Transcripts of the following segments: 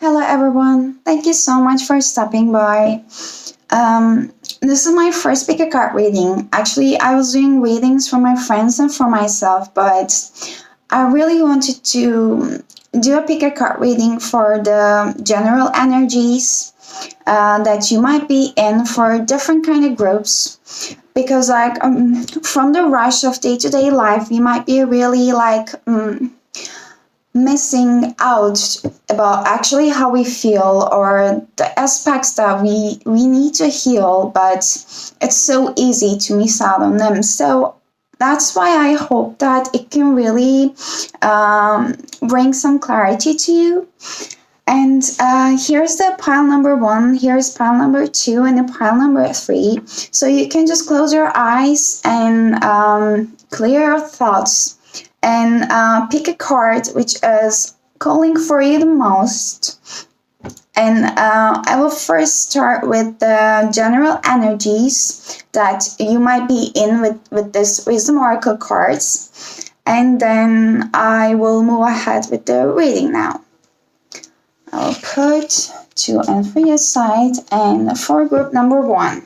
Hello, everyone. Thank you so much for stopping by. This is my first pick a card reading. Actually, I was doing readings for my friends and for myself, but I really wanted to do a pick a card reading for the general energies that you might be in for different kind of groups. Because from the rush of day-to-day life, you might be really missing out about actually how we feel or the aspects that we need to heal, but it's so easy to miss out on them. So that's why I hope that it can really bring some clarity to you. And here's the pile number one, here's pile number two, and the pile number three. So you can just close your eyes and clear your thoughts and pick a card which is calling for you the most. And I will first start with the general energies that you might be in with this Wisdom Oracle cards. And then I will move ahead with the reading now. I'll put 2 and 3 aside and for group number 1.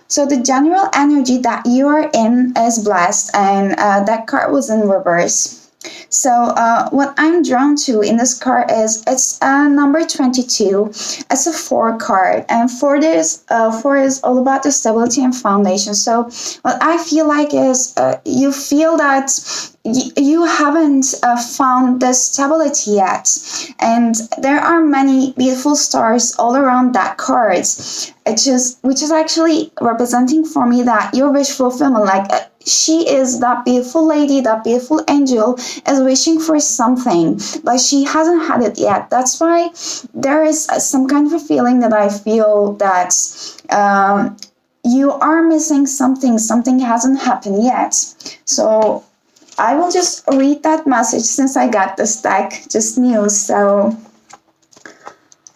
So the general energy that you are in is blessed, and that card was in reverse. So what I'm drawn to in this card is it's number 22. It's a 4 card, and 4 is all about the stability and foundation. So what I feel like is you feel that you haven't found the stability yet, and there are many beautiful stars all around that card, which is actually representing for me that your wish fulfillment, she is that beautiful lady, that beautiful angel is wishing for something, but she hasn't had it yet. That's why there is some kind of a feeling that I feel that you are missing something. Something hasn't happened yet. So I will just read that message since I got this deck just new. So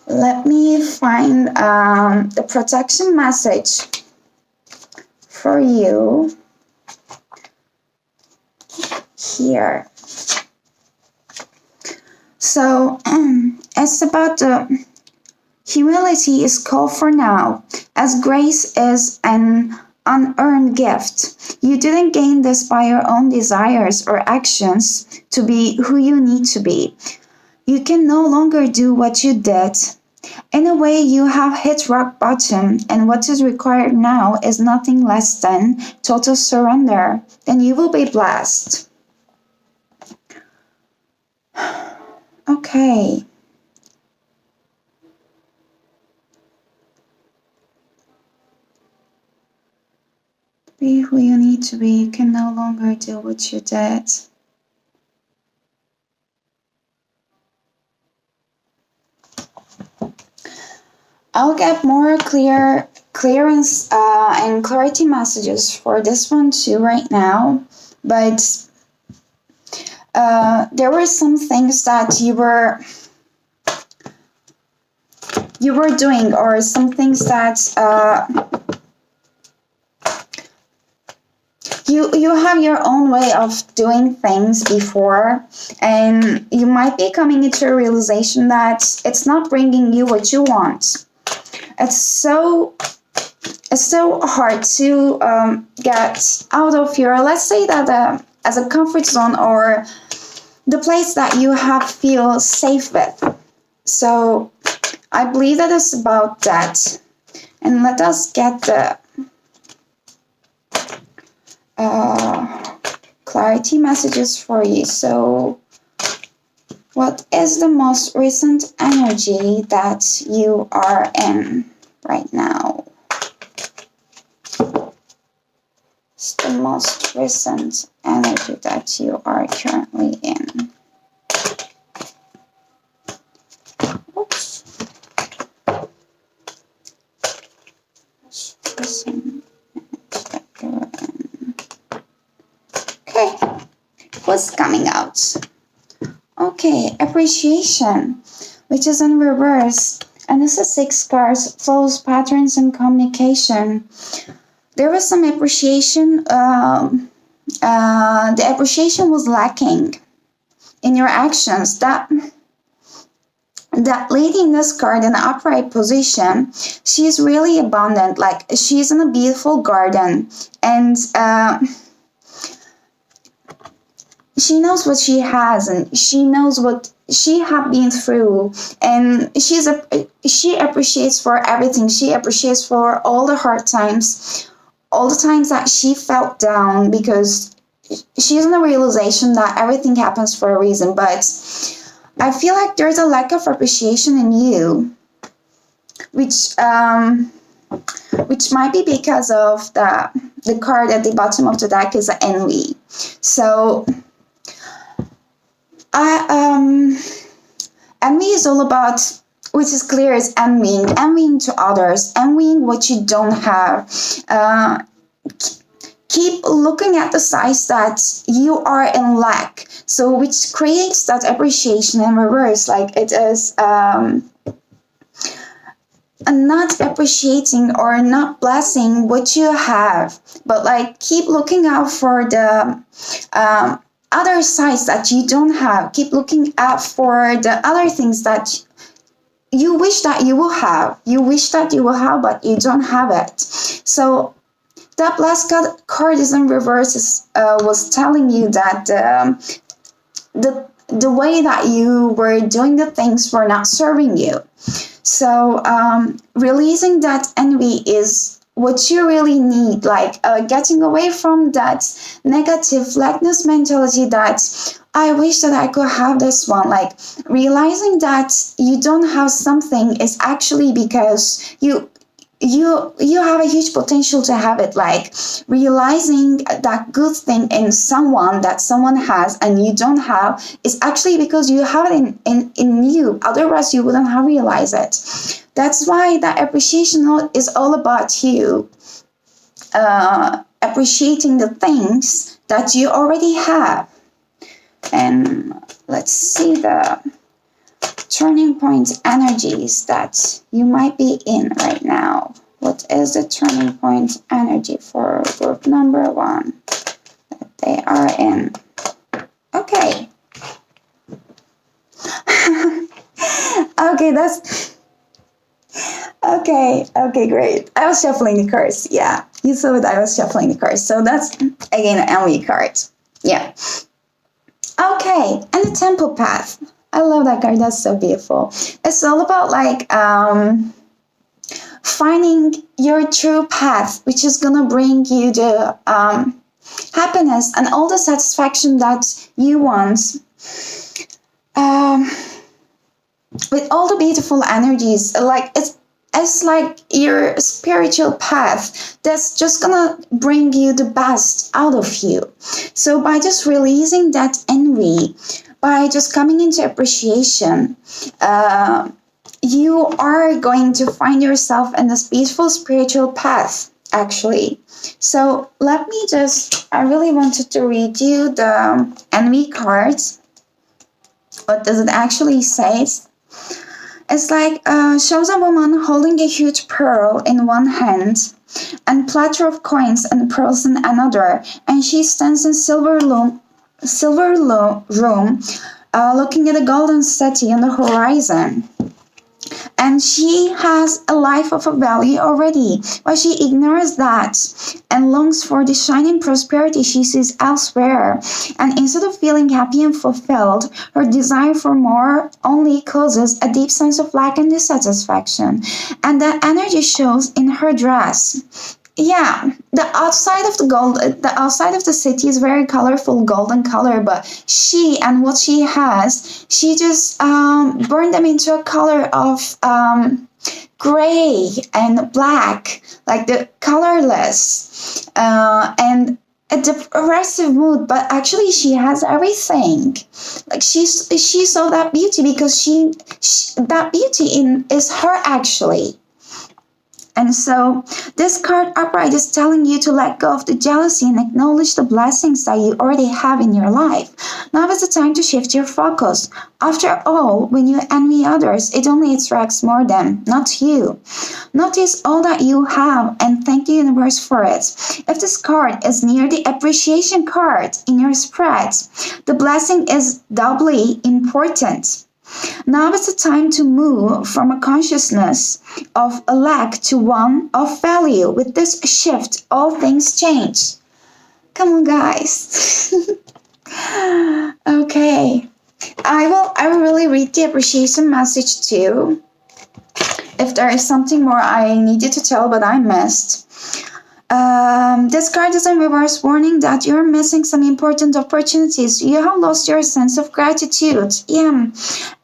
let me find the protection message for you here. So it's about the humility is called for now, as grace is an unearned gift. You didn't gain this by your own desires or actions to be who you need to be. You can no longer do what you did. In a way, you have hit rock bottom, and what is required now is nothing less than total surrender. Then you will be blessed. Okay. Be who you need to be. You can no longer do what you did. I'll get more clearance and clarity messages for this one too right now, but there were some things that you were doing, or some things that you have your own way of doing things before, and you might be coming into a realization that it's not bringing you what you want. It's so hard to get out of your, let's say that as a comfort zone, or the place that you have feel safe with. So I believe that it's about that. And let us get the clarity messages for you. So what is the most recent energy that you are in right now? It's the most recent energy that you are currently in. Oops. Most recent energy that you're in. Okay, what's coming out? Okay, appreciation, which is in reverse, and this is 6 cards, flows, patterns, and communication. There was some appreciation. The appreciation was lacking in your actions. That That lady in this card in the upright position, she's really abundant. Like she's in a beautiful garden, and she knows what she has, and she knows what she have been through, and she appreciates for everything. She appreciates for all the hard times, all the times that she felt down, because she's in the realization that everything happens for a reason. But I feel like there's a lack of appreciation in you, which might be because of the card at the bottom of the deck is envy. So envy is all about, which is clear, is envying to others, envying what you don't have. Keep looking at the size that you are in lack. So which creates that appreciation in reverse, like it is not appreciating or not blessing what you have, but like keep looking out for the other sides that you don't have. Keep looking out for the other things that you wish that you will have. You wish that you will have, but you don't have it. So that last card is in reverse, was telling you that the way that you were doing the things were not serving you. So releasing that envy is what you really need, like getting away from that negative lackness mentality that I wish that I could have this one. Like realizing that you don't have something is actually because you have a huge potential to have it. Like realizing that good thing in someone that someone has and you don't have is actually because you have it in you. Otherwise you wouldn't have realized it. That's why that appreciation is all about you appreciating the things that you already have. And let's see the turning point energies that you might be in right now. What is the turning point energy for group number 1 that they are in? Okay. Okay, great. I was shuffling the cards. Yeah, you saw it. I was shuffling the cards. So that's again an envy card. Yeah. Okay, and the temple path. I love that card. That's so beautiful. It's all about like finding your true path, which is gonna bring you the happiness and all the satisfaction that you want. With all the beautiful energies, like it's like your spiritual path that's just gonna bring you the best out of you. So by just releasing that envy, by just coming into appreciation, you are going to find yourself in this beautiful spiritual path, actually. So I really wanted to read you the envy cards. What does it actually say? It's like shows a woman holding a huge pearl in one hand and platter of coins and pearls in another, and she stands in silver room, looking at a golden city on the horizon. And she has a life of a value already, but she ignores that and longs for the shining prosperity she sees elsewhere. And instead of feeling happy and fulfilled, her desire for more only causes a deep sense of lack and dissatisfaction. And that energy shows in her dress. Yeah, the outside of the city is very colorful, golden color, but she and what she has, she just burned them into a color of gray and black, like the colorless, and a depressive mood. But actually, she has everything. Like she saw that beauty because that beauty is her actually. And so this card upright is telling you to let go of the jealousy and acknowledge the blessings that you already have in your life. Now is the time to shift your focus. After all, when you envy others, it only attracts more them, not you. Notice all that you have and thank the universe for it. If this card is near the appreciation card in your spread, the blessing is doubly important. Now is the time to move from a consciousness of a lack to one of value. With this shift, all things change. Come on, guys. Okay. I will really read the appreciation message too. If there is something more I needed to tell but I missed. This card is a reverse warning that you're missing some important opportunities. You have lost your sense of gratitude. Yeah.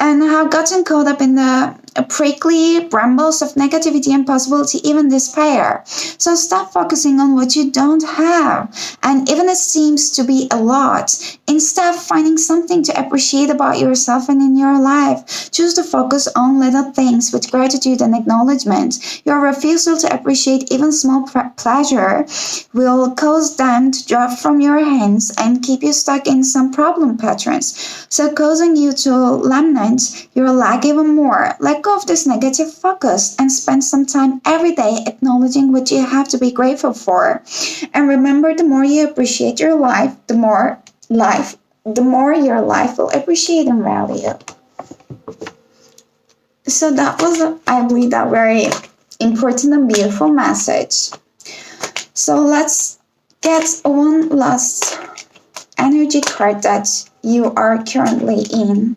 And have gotten caught up in the prickly brambles of negativity and possibility, even despair. So stop focusing on what you don't have. And even it seems to be a lot, instead finding something to appreciate about yourself and in your life. Choose to focus on little things with gratitude and acknowledgement. Your refusal to appreciate even small pleasure will cause them to drop from your hands and keep you stuck in some problem patterns, so causing you to lament your lack even more. Let go of this negative focus and spend some time every day acknowledging what you have to be grateful for. And remember, the more you appreciate your life, the more your life will appreciate and value. So that was, I believe, that very important and beautiful message. So let's get one last energy card that you are currently in.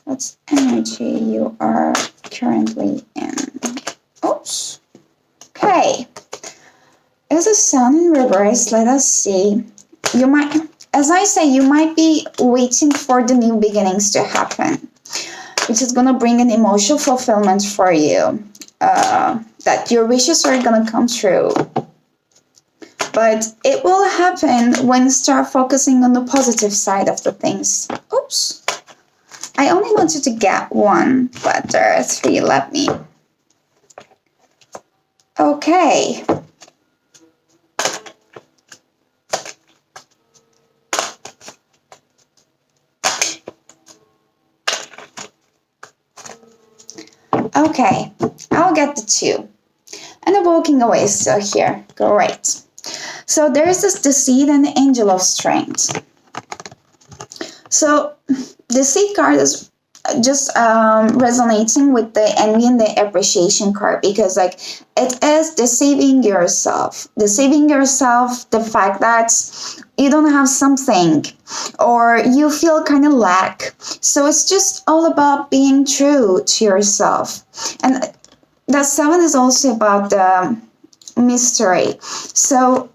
What energy you are currently in? Oops. Okay. It's a sun in reverse. Let us see. You might, as I say, you might be waiting for the new beginnings to happen, which is going to bring an emotional fulfillment for you. That your wishes are going to come true. But it will happen when you start focusing on the positive side of the things. Oops. I only wanted to get one, but there are three. Let me. Okay. Okay, I'll get the two. And the walking away is still here. Great. So there's this deceit and the angel of strength. So the seed card is just resonating with the envy and the appreciation card, because like it is deceiving yourself, the fact that you don't have something or you feel kind of lack. So it's just all about being true to yourself. And that seven is also about the mystery. So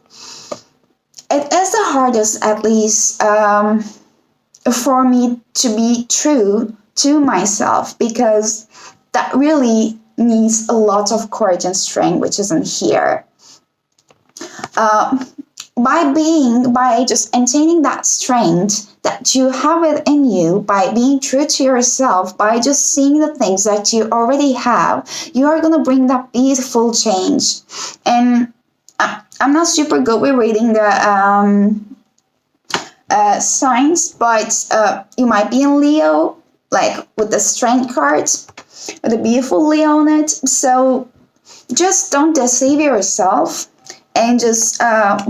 it is the hardest, at least for me, to be true to myself, because that really needs a lot of courage and strength, which isn't here. By just attaining that strength that you have within you, by being true to yourself, by just seeing the things that you already have, you are going to bring that beautiful change. And I'm not super good with reading the signs, but you might be in Leo, like with the strength card, with a beautiful Leo on it. So just don't deceive yourself, and just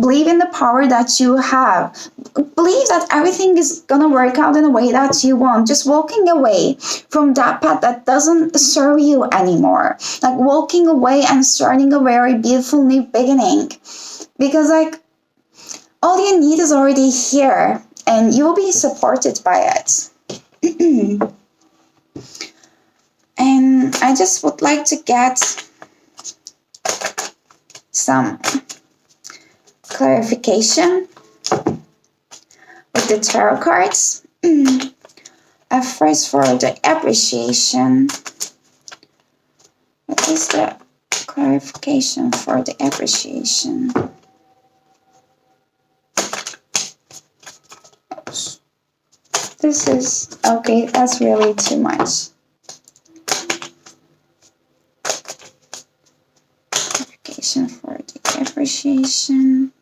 believe in the power that you have. Believe that everything is gonna work out in a way that you want. Just walking away from that path that doesn't serve you anymore, like walking away and starting a very beautiful new beginning, because like all you need is already here, and you will be supported by it. And I just would like to get some clarification with the tarot cards. First, for the appreciation. What is the clarification for the appreciation? This is, okay, that's really too much. Clarification for the appreciation.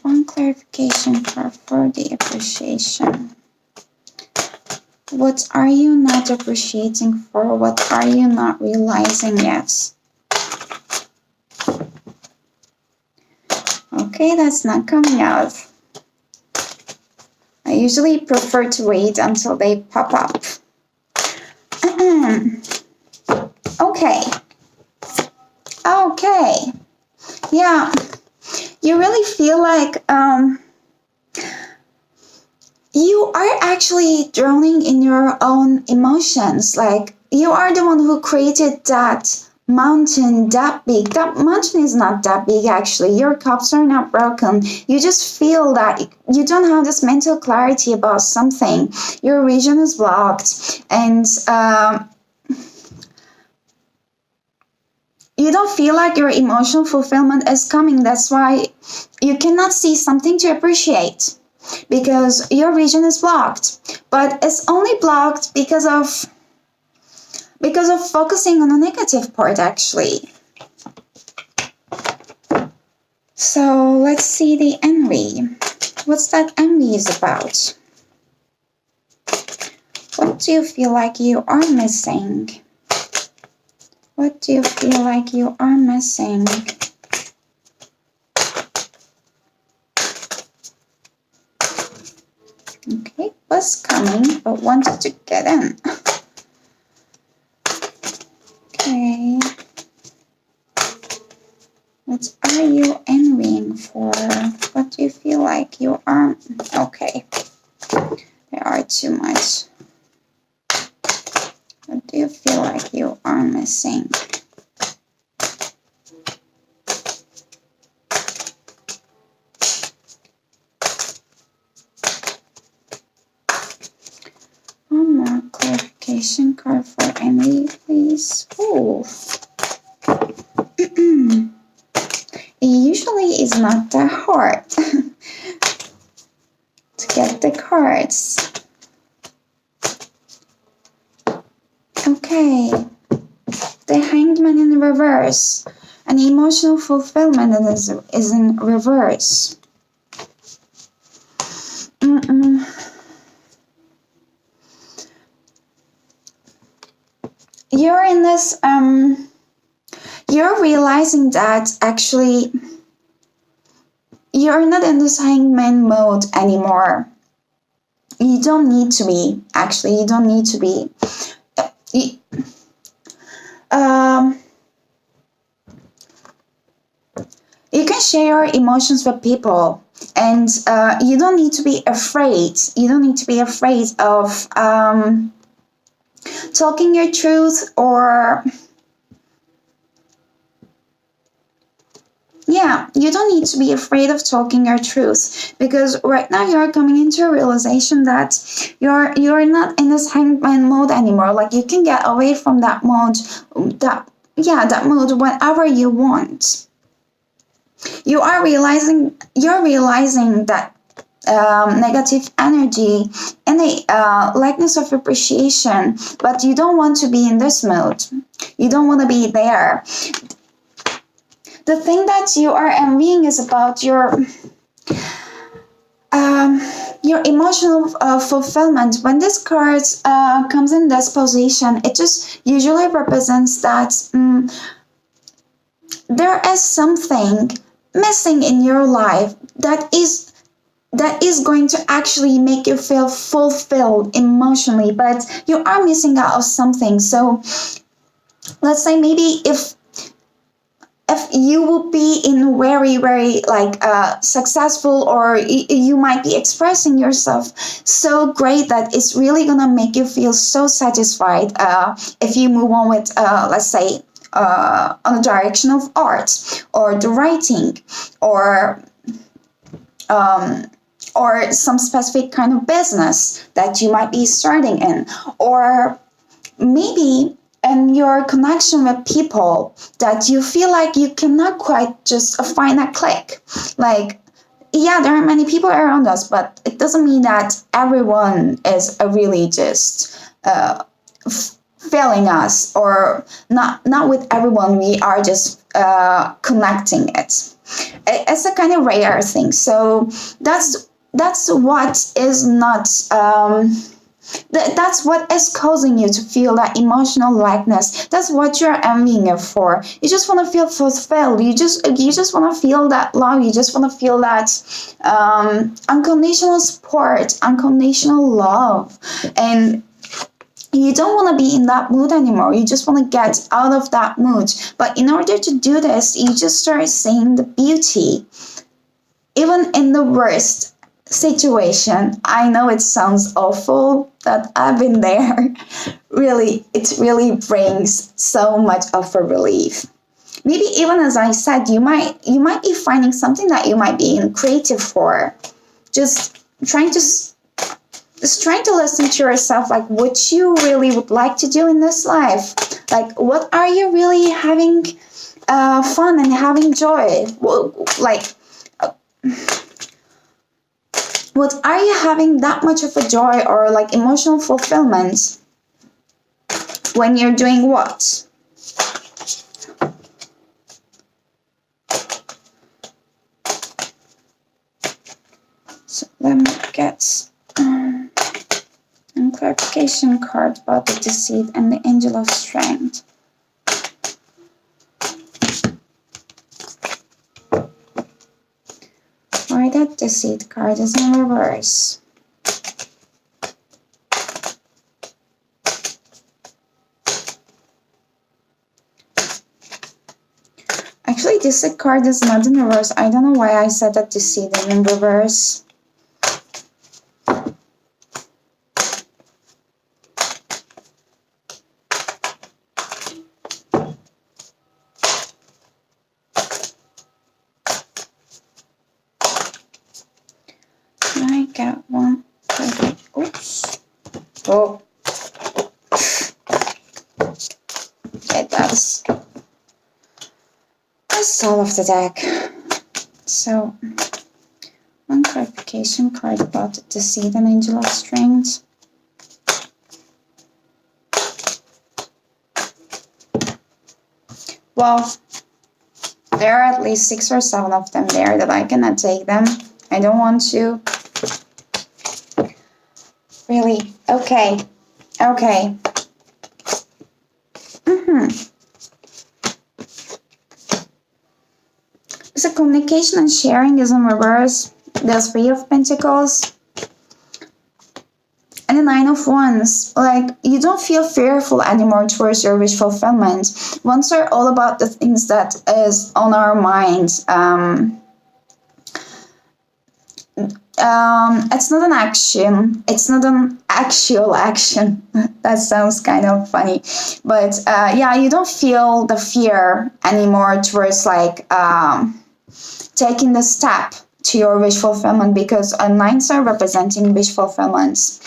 One clarification for the appreciation. What are you not appreciating for? What are you not realizing yet? Okay, that's not coming out. I usually prefer to wait until they pop up. Okay. Okay. Yeah. You really feel like you are actually drowning in your own emotions. Like you are the one who created that mountain that big. That mountain is not that big actually. Your cups are not broken. You just feel that you don't have this mental clarity about something. Your vision is blocked, and you don't feel like your emotional fulfillment is coming. That's why you cannot see something to appreciate, because your vision is blocked. But it's only blocked because of focusing on the negative part actually. So let's see the envy. What's that envy is about? What do you feel like you are missing? What do you feel like you are missing? Okay, was coming but wanted to get in. Okay. What are you envying for? What do you feel like you are? Okay. There are too much. What do you feel like you are missing? One more clarification card for envy, please. Oh. It usually is not that hard to get the cards. Okay. The Hanged Man in reverse. An emotional fulfillment is in reverse. You're in this, you're realizing that actually you're not in this hangman mode anymore. You don't need to be, actually, you don't need to be. You can share your emotions with people, and you don't need to be afraid. You don't need to be afraid of talking your truth, or you don't need to be afraid of talking your truth, because right now you're coming into a realization that you're not in this hangman mode anymore. Like you can get away from that mode, that mode whenever you want. You're realizing that negative energy and a lackness of appreciation, but you don't want to be in this mode. You don't want to be there. The thing that you are envying is about your emotional fulfillment. When this card comes in this position, it just usually represents that there is something missing in your life that is going to actually make you feel fulfilled emotionally, but you are missing out of something. So let's say maybe if you will be in very, very like successful, or you might be expressing yourself so great that it's really gonna make you feel so satisfied if you move on with let's say on the direction of art or the writing, or some specific kind of business that you might be starting in, or maybe in your connection with people that you feel like you cannot quite just find a click. Like, yeah, there are many people around us, but it doesn't mean that everyone is really just failing us, or not with everyone we are just connecting it. It's a kind of rare thing. So that's what is not That's what is causing you to feel that emotional lackness. That's what you're envying it for. You just want to feel fulfilled. You just want to feel that love. You just want to feel that unconditional support, unconditional love, and you don't want to be in that mood anymore. You just want to get out of that mood. But in order to do this, you just start seeing the beauty, even in the worst situation. I know it sounds awful, that I've been there. Really, it really brings so much of a relief. Maybe even as I said, you might be finding something that you might be creative for. Just trying to listen to yourself, like what you really would like to do in this life. Like, what are you really having fun and having joy? Like, what are you having that much of a joy or like emotional fulfillment when you're doing what? So let me get a clarification card about the deceit and the angel of strength. Why that deceit card is in reverse? Actually, deceit card is not in reverse. I don't know why I said that deceit is in reverse. I got one. Oops. Oh. Okay, that's all of the deck. So, one clarification card about the deceit and angel of strength. Well, there are at least 6 or 7 of them there that I cannot take them. I don't want to. Really? Okay. So communication and sharing is in reverse. There's 3 of Pentacles. And the 9 of Wands. Like, you don't feel fearful anymore towards your wish fulfillment. Wands are all about the things that is on our minds. It's not an action. It's not an actual action. That sounds kind of funny. But yeah, you don't feel the fear anymore towards like taking the step to your wish fulfillment, because nines are representing wish fulfillments.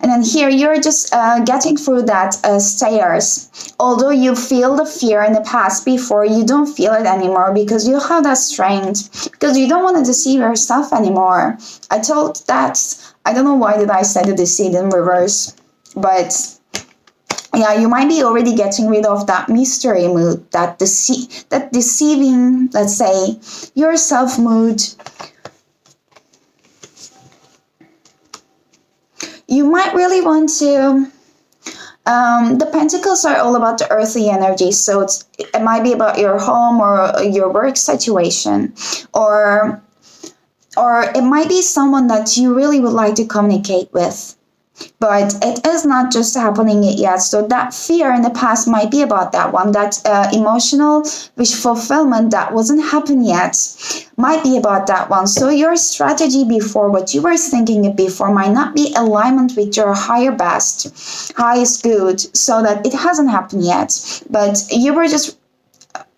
And then here you're just getting through that stairs. Although you feel the fear in the past before, you don't feel it anymore because you have that strength, because you don't want to deceive yourself anymore. I don't know why did I say the deceit in reverse, but yeah, you might be already getting rid of that mystery mood, that deceiving, let's say, yourself mood. You might really want to, the pentacles are all about the earthly energy, so it might be about your home or your work situation, or it might be someone that you really would like to communicate with, but it is not just happening yet. So that fear in the past might be about that one, that emotional wish fulfillment that wasn't happened yet might be about that one. So your strategy before, what you were thinking before, might not be alignment with your higher best, highest good, so that it hasn't happened yet, but you were just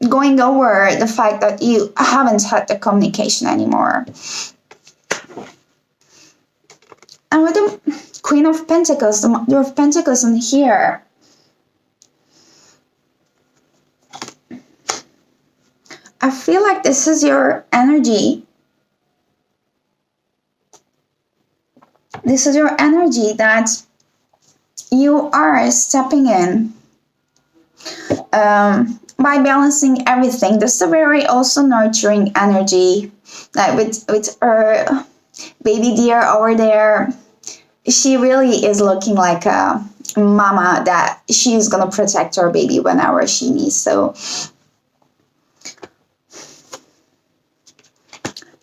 going over the fact that you haven't had the communication anymore. And with the Queen of Pentacles, the Mother of Pentacles in here, I feel like this is your energy. This is your energy that you are stepping in by balancing everything. This is a very also nurturing energy, like with her baby deer over there. she really is looking like a mama that she's gonna protect her baby whenever she needs. So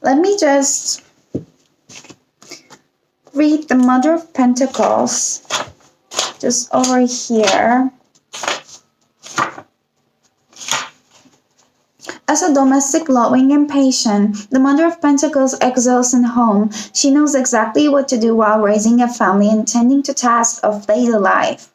let me just read the Mother of Pentacles just over here. As a domestic, loving, and patient, the Mother of Pentacles excels in home. She knows exactly what to do while raising a family and tending to tasks of daily life.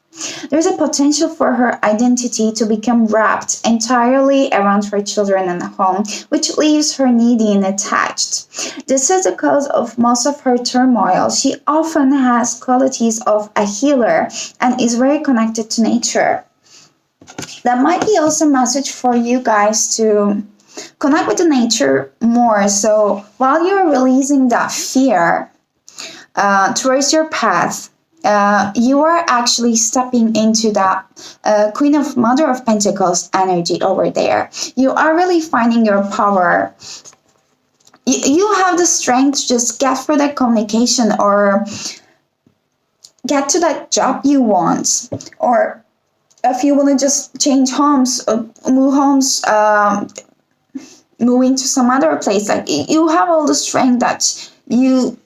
There's a potential for her identity to become wrapped entirely around her children and home, which leaves her needy and attached. This is the cause of most of her turmoil. She often has qualities of a healer and is very connected to nature. That might be also a message for you guys to connect with the nature more. So while you're releasing that fear towards your path, you are actually stepping into that Queen of Mother of Pentacles energy over there. You are really finding your power. You have the strength to just get through that communication or get to that job you want, or if you want to just change homes, move homes, moving to some other place, like you have all the strength that you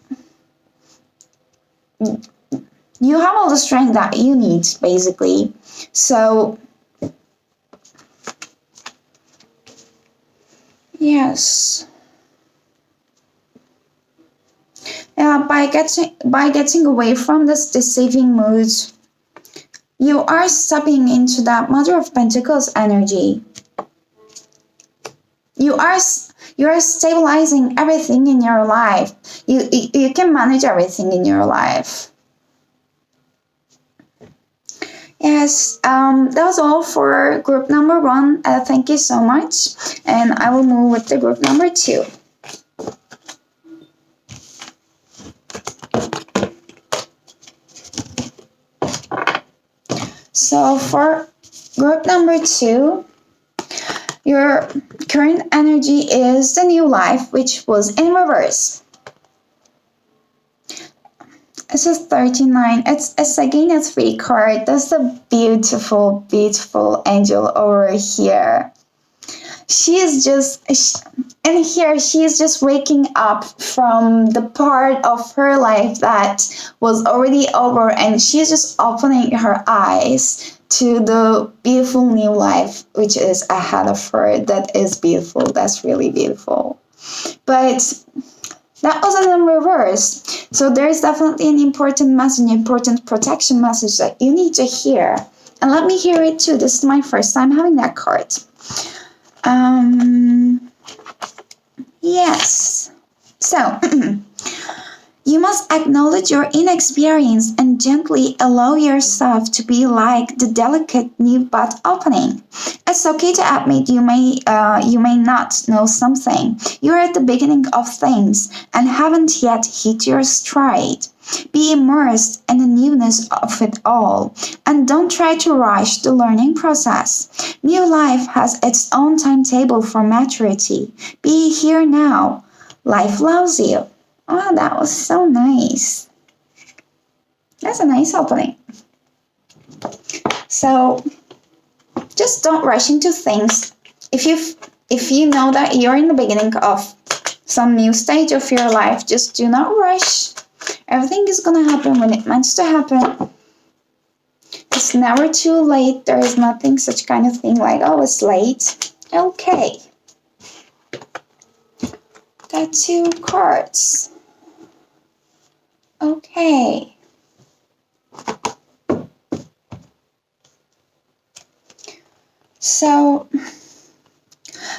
have all the strength that you need, basically. So yes, by getting away from this deceiving mood, you are stepping into that Mother of Pentacles energy. You are stabilizing everything in your life. You can manage everything in your life. Yes, that was all for group number 1. Thank you so much. And I will move with the group number 2. So for group number 2, your current energy is the new life, which was in reverse. It's a 39. It's again a 3 card. That's the beautiful, beautiful angel over here. She is just waking up from the part of her life that was already over, and she's just opening her eyes to the beautiful new life which is ahead of her. That is beautiful. That's really beautiful. But that was in reverse. So there's definitely an important message, important protection message that you need to hear. And let me hear it too. This is my first time having that card. Yes. So, you must acknowledge your inexperience and gently allow yourself to be like the delicate new bud opening. It's okay to admit you may not know something. You're at the beginning of things and haven't yet hit your stride. Be immersed in the newness of it all, and don't try to rush the learning process. New life has its own timetable for maturity. Be here now. Life loves you. Oh, that was so nice. That's a nice opening. So, just don't rush into things. If you know that you're in the beginning of some new stage of your life, just do not rush. Everything is gonna happen when it meant to happen. It's never too late. There is nothing such kind of thing like, oh, it's late. Okay. Got 2 cards. Okay. So,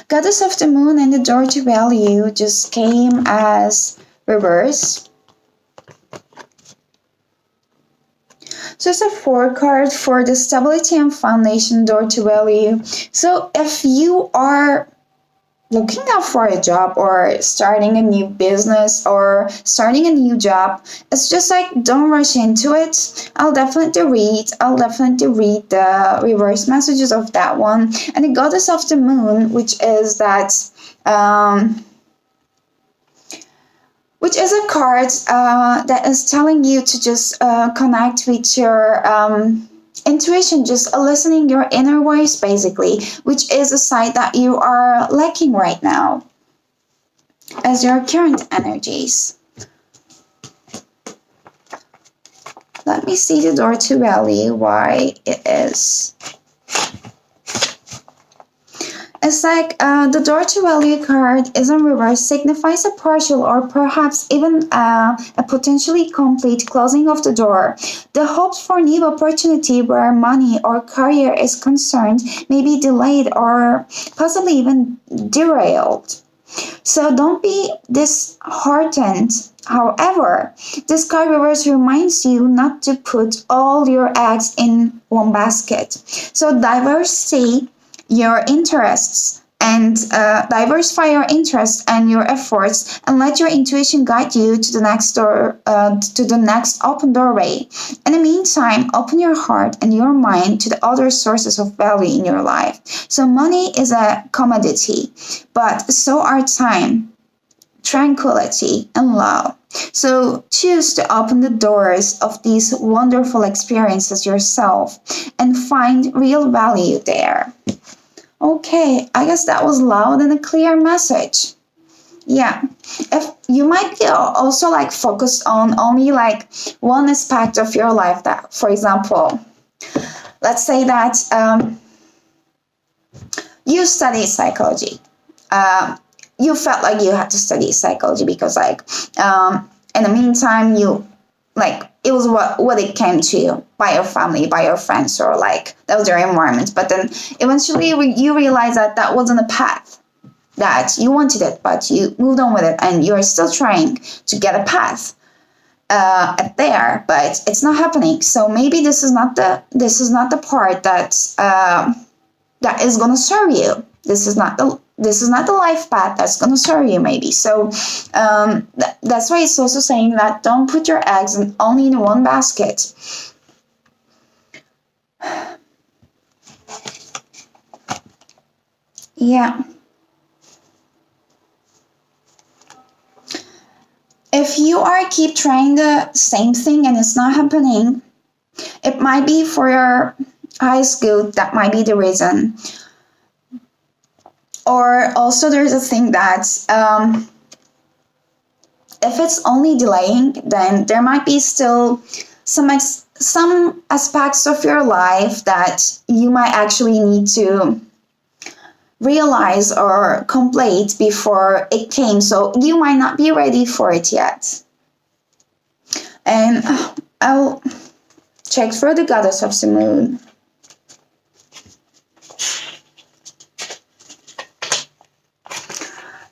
Goddess of the Moon and the Door to Value just came as reverse. So it's a 4 card for the Stability and Foundation, Door to Value. So if you are looking out for a job or starting a new business or starting a new job, it's just like, don't rush into it. I'll definitely read the reverse messages of that one. And the Goddess of the Moon, which is that which is a card that is telling you to just connect with your intuition, just listening your inner voice, basically, which is a side that you are lacking right now as your current energies. Let me see the door to value, why it is. It's like the door to value card is in reverse, signifies a partial or perhaps even a potentially complete closing of the door. The hopes for new opportunity where money or career is concerned may be delayed or possibly even derailed. So don't be disheartened. However, this card reverse reminds you not to put all your eggs in one basket. So diversity your interests and diversify your interests and your efforts, and let your intuition guide you to the next door, to the next open doorway. In the meantime, open your heart and your mind to the other sources of value in your life. So money is a commodity, but so are time, tranquility, and love. So choose to open the doors of these wonderful experiences yourself and find real value there. Okay, I guess that was loud and a clear message. Yeah, if you might be also like focused on only like one aspect of your life, that, for example, let's say that you study psychology. You felt like you had to study psychology because like in the meantime you like it was what it came to you by your family, by your friends, or like that was your environment. But then eventually you realize that that wasn't a path that you wanted it, but you moved on with it, and you're still trying to get a path there, but it's not happening. So maybe this is not the part that that is gonna serve you. This is not the life path that's gonna serve you, maybe. So that's why it's also saying that don't put your eggs only in one basket. Yeah. If you are keep trying the same thing and it's not happening, it might be for your highest good. That might be the reason. Or also there's a thing that if it's only delaying, then there might be still some aspects of your life that you might actually need to realize or complete before it came. So you might not be ready for it yet. And I'll check for the goddess of the moon.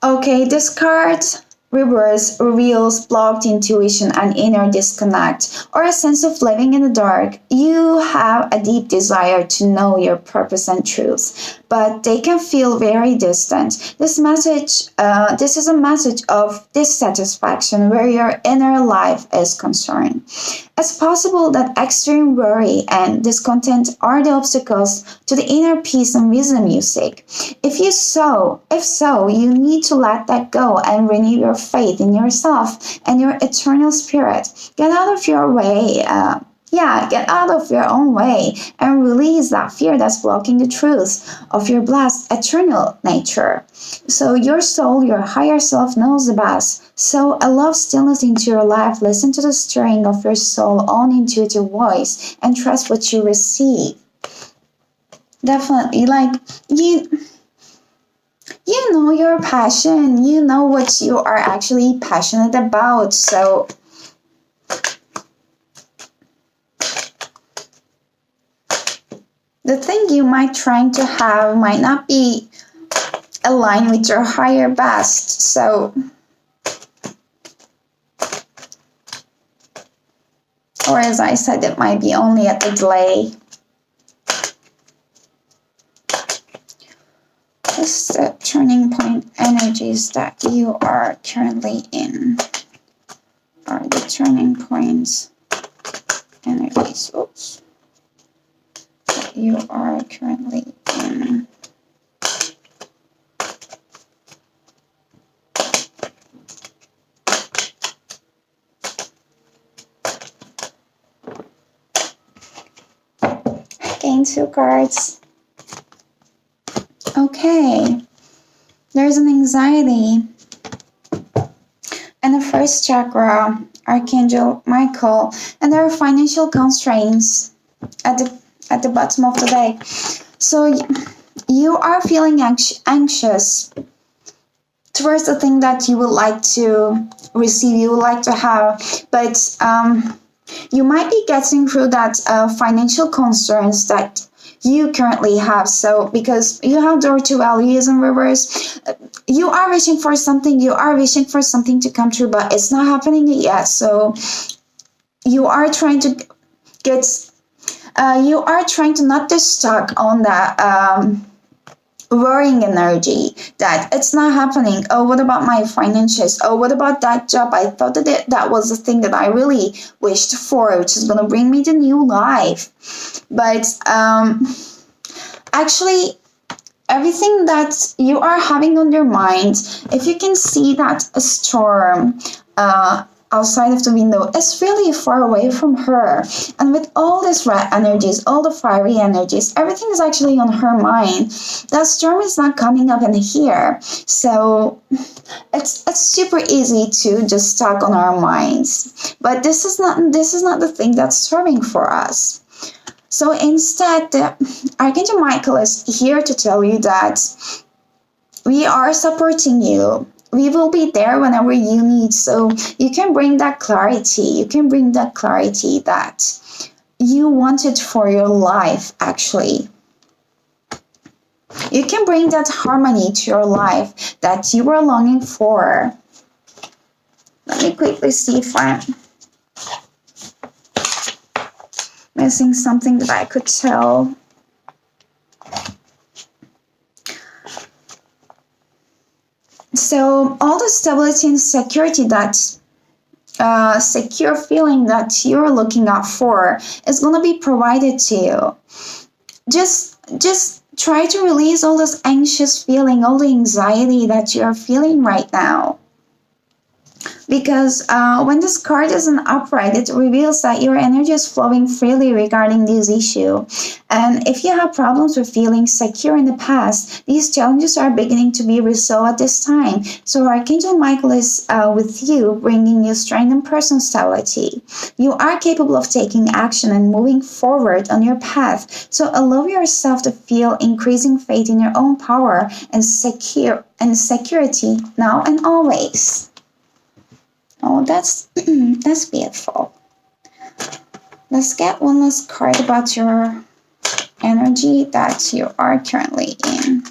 Okay, this card reverse reveals blocked intuition and inner disconnect, or a sense of living in the dark. You have a deep desire to know your purpose and truth, but they can feel very distant. This is a message of dissatisfaction where your inner life is concerned. It's possible that extreme worry and discontent are the obstacles to the inner peace and wisdom you seek. If so, you need to let that go and renew your faith in yourself and your eternal spirit. Get out of your way. Get out of your own way and release that fear that's blocking the truth of your blessed eternal nature. So your soul, your higher self knows the best. So allow stillness into your life. Listen to the stirring of your soul, own intuitive voice, and trust what you receive. Definitely, like you know your passion. You know what you are actually passionate about. So the thing you might trying to have might not be aligned with your higher best. So, or as I said, it might be only at the delay. Just the turning point energies that you are currently in. Are the turning points energies. Oops. That you are currently in. 2 cards. Okay. There's an anxiety. And the first chakra, Archangel Michael. And there are financial constraints at the bottom of the deck. So you are feeling anxious towards the thing that you would like to receive, you would like to have, but you might be getting through that financial concerns that you currently have. So because you have door to values in reverse, you are wishing for something, to come true, but it's not happening yet. So you are trying to not get stuck on that worrying energy that it's not happening. Oh, what about my finances? Oh, what about that job? I thought that was the thing that I really wished for, which is going to bring me the new life. But actually, everything that you are having on your mind, if you can see that a storm outside of the window, is really far away from her. And with all these red energies, all the fiery energies, everything is actually on her mind. That storm is not coming up in here. So it's super easy to just stuck on our minds. But this is not the thing that's serving for us. So instead, Archangel Michael is here to tell you that we are supporting you. We will be there whenever you need. So you can bring that clarity. You can bring that clarity that you wanted for your life, actually. You can bring that harmony to your life that you were longing for. Let me quickly see if I'm missing something that I could tell. So all the stability and security, that secure feeling that you're looking out for, is going to be provided to you. Just try to release all this anxious feeling, all the anxiety that you're feeling right now. Because when this card is an upright, it reveals that your energy is flowing freely regarding this issue. And if you have problems with feeling secure in the past, these challenges are beginning to be resolved at this time. So Archangel Michael is with you, bringing you strength and personal stability. You are capable of taking action and moving forward on your path. So allow yourself to feel increasing faith in your own power and security now and always. Oh, that's beautiful. Let's get one last card about your energy that you are currently in.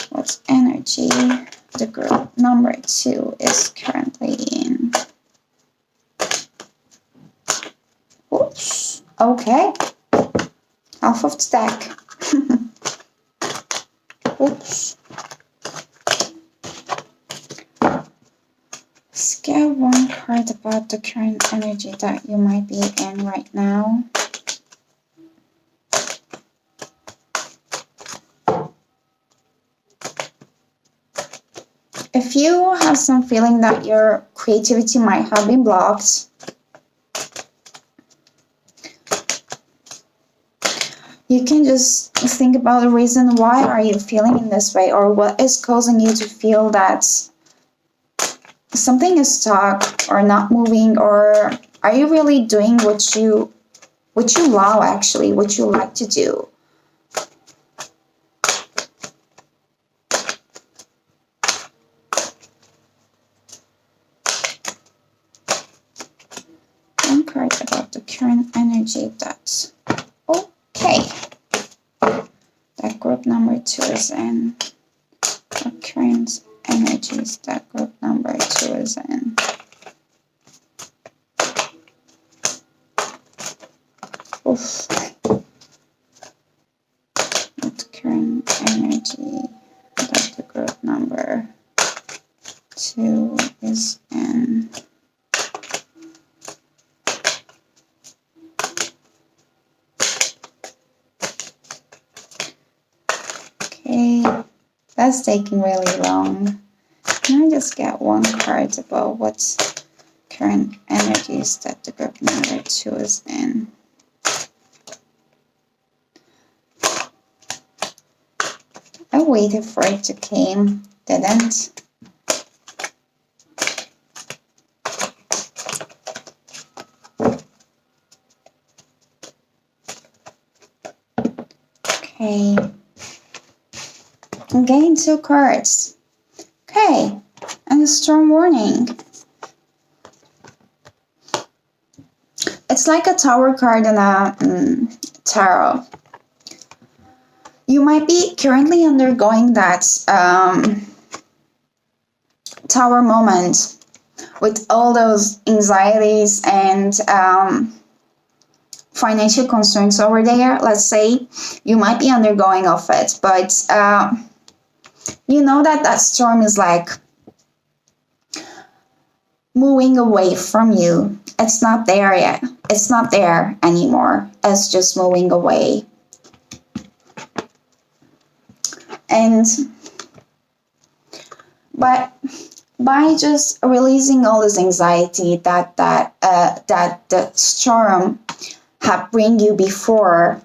What energy the group number 2 is currently in? Oops. Okay. Half of the deck. Oops. Let's get one card about the current energy that you might be in right now. If you have some feeling that your creativity might have been blocked, you can just think about the reason why are you feeling in this way, or what is causing you to feel that something is stuck or not moving, or are you really doing what you love, actually, what you like to do? One card about the current energy that's okay. That group number 2 is in. The current energies that group number 2 is in. Oof. The current energy that the group number 2 is in. Okay, that's taking really long. Can I just get one card about what's current energies that the group number 2 is in? waited for it to came. Didn't. Okay. I'm getting 2 cards. Okay. And a storm warning. It's like a tower card in a tarot. You might be currently undergoing that tower moment with all those anxieties and financial concerns over there. Let's say you might be undergoing of it, but you know that storm is like moving away from you. It's not there yet. It's not there anymore. It's just moving away. And but by just releasing all this anxiety that the storm had bring you before,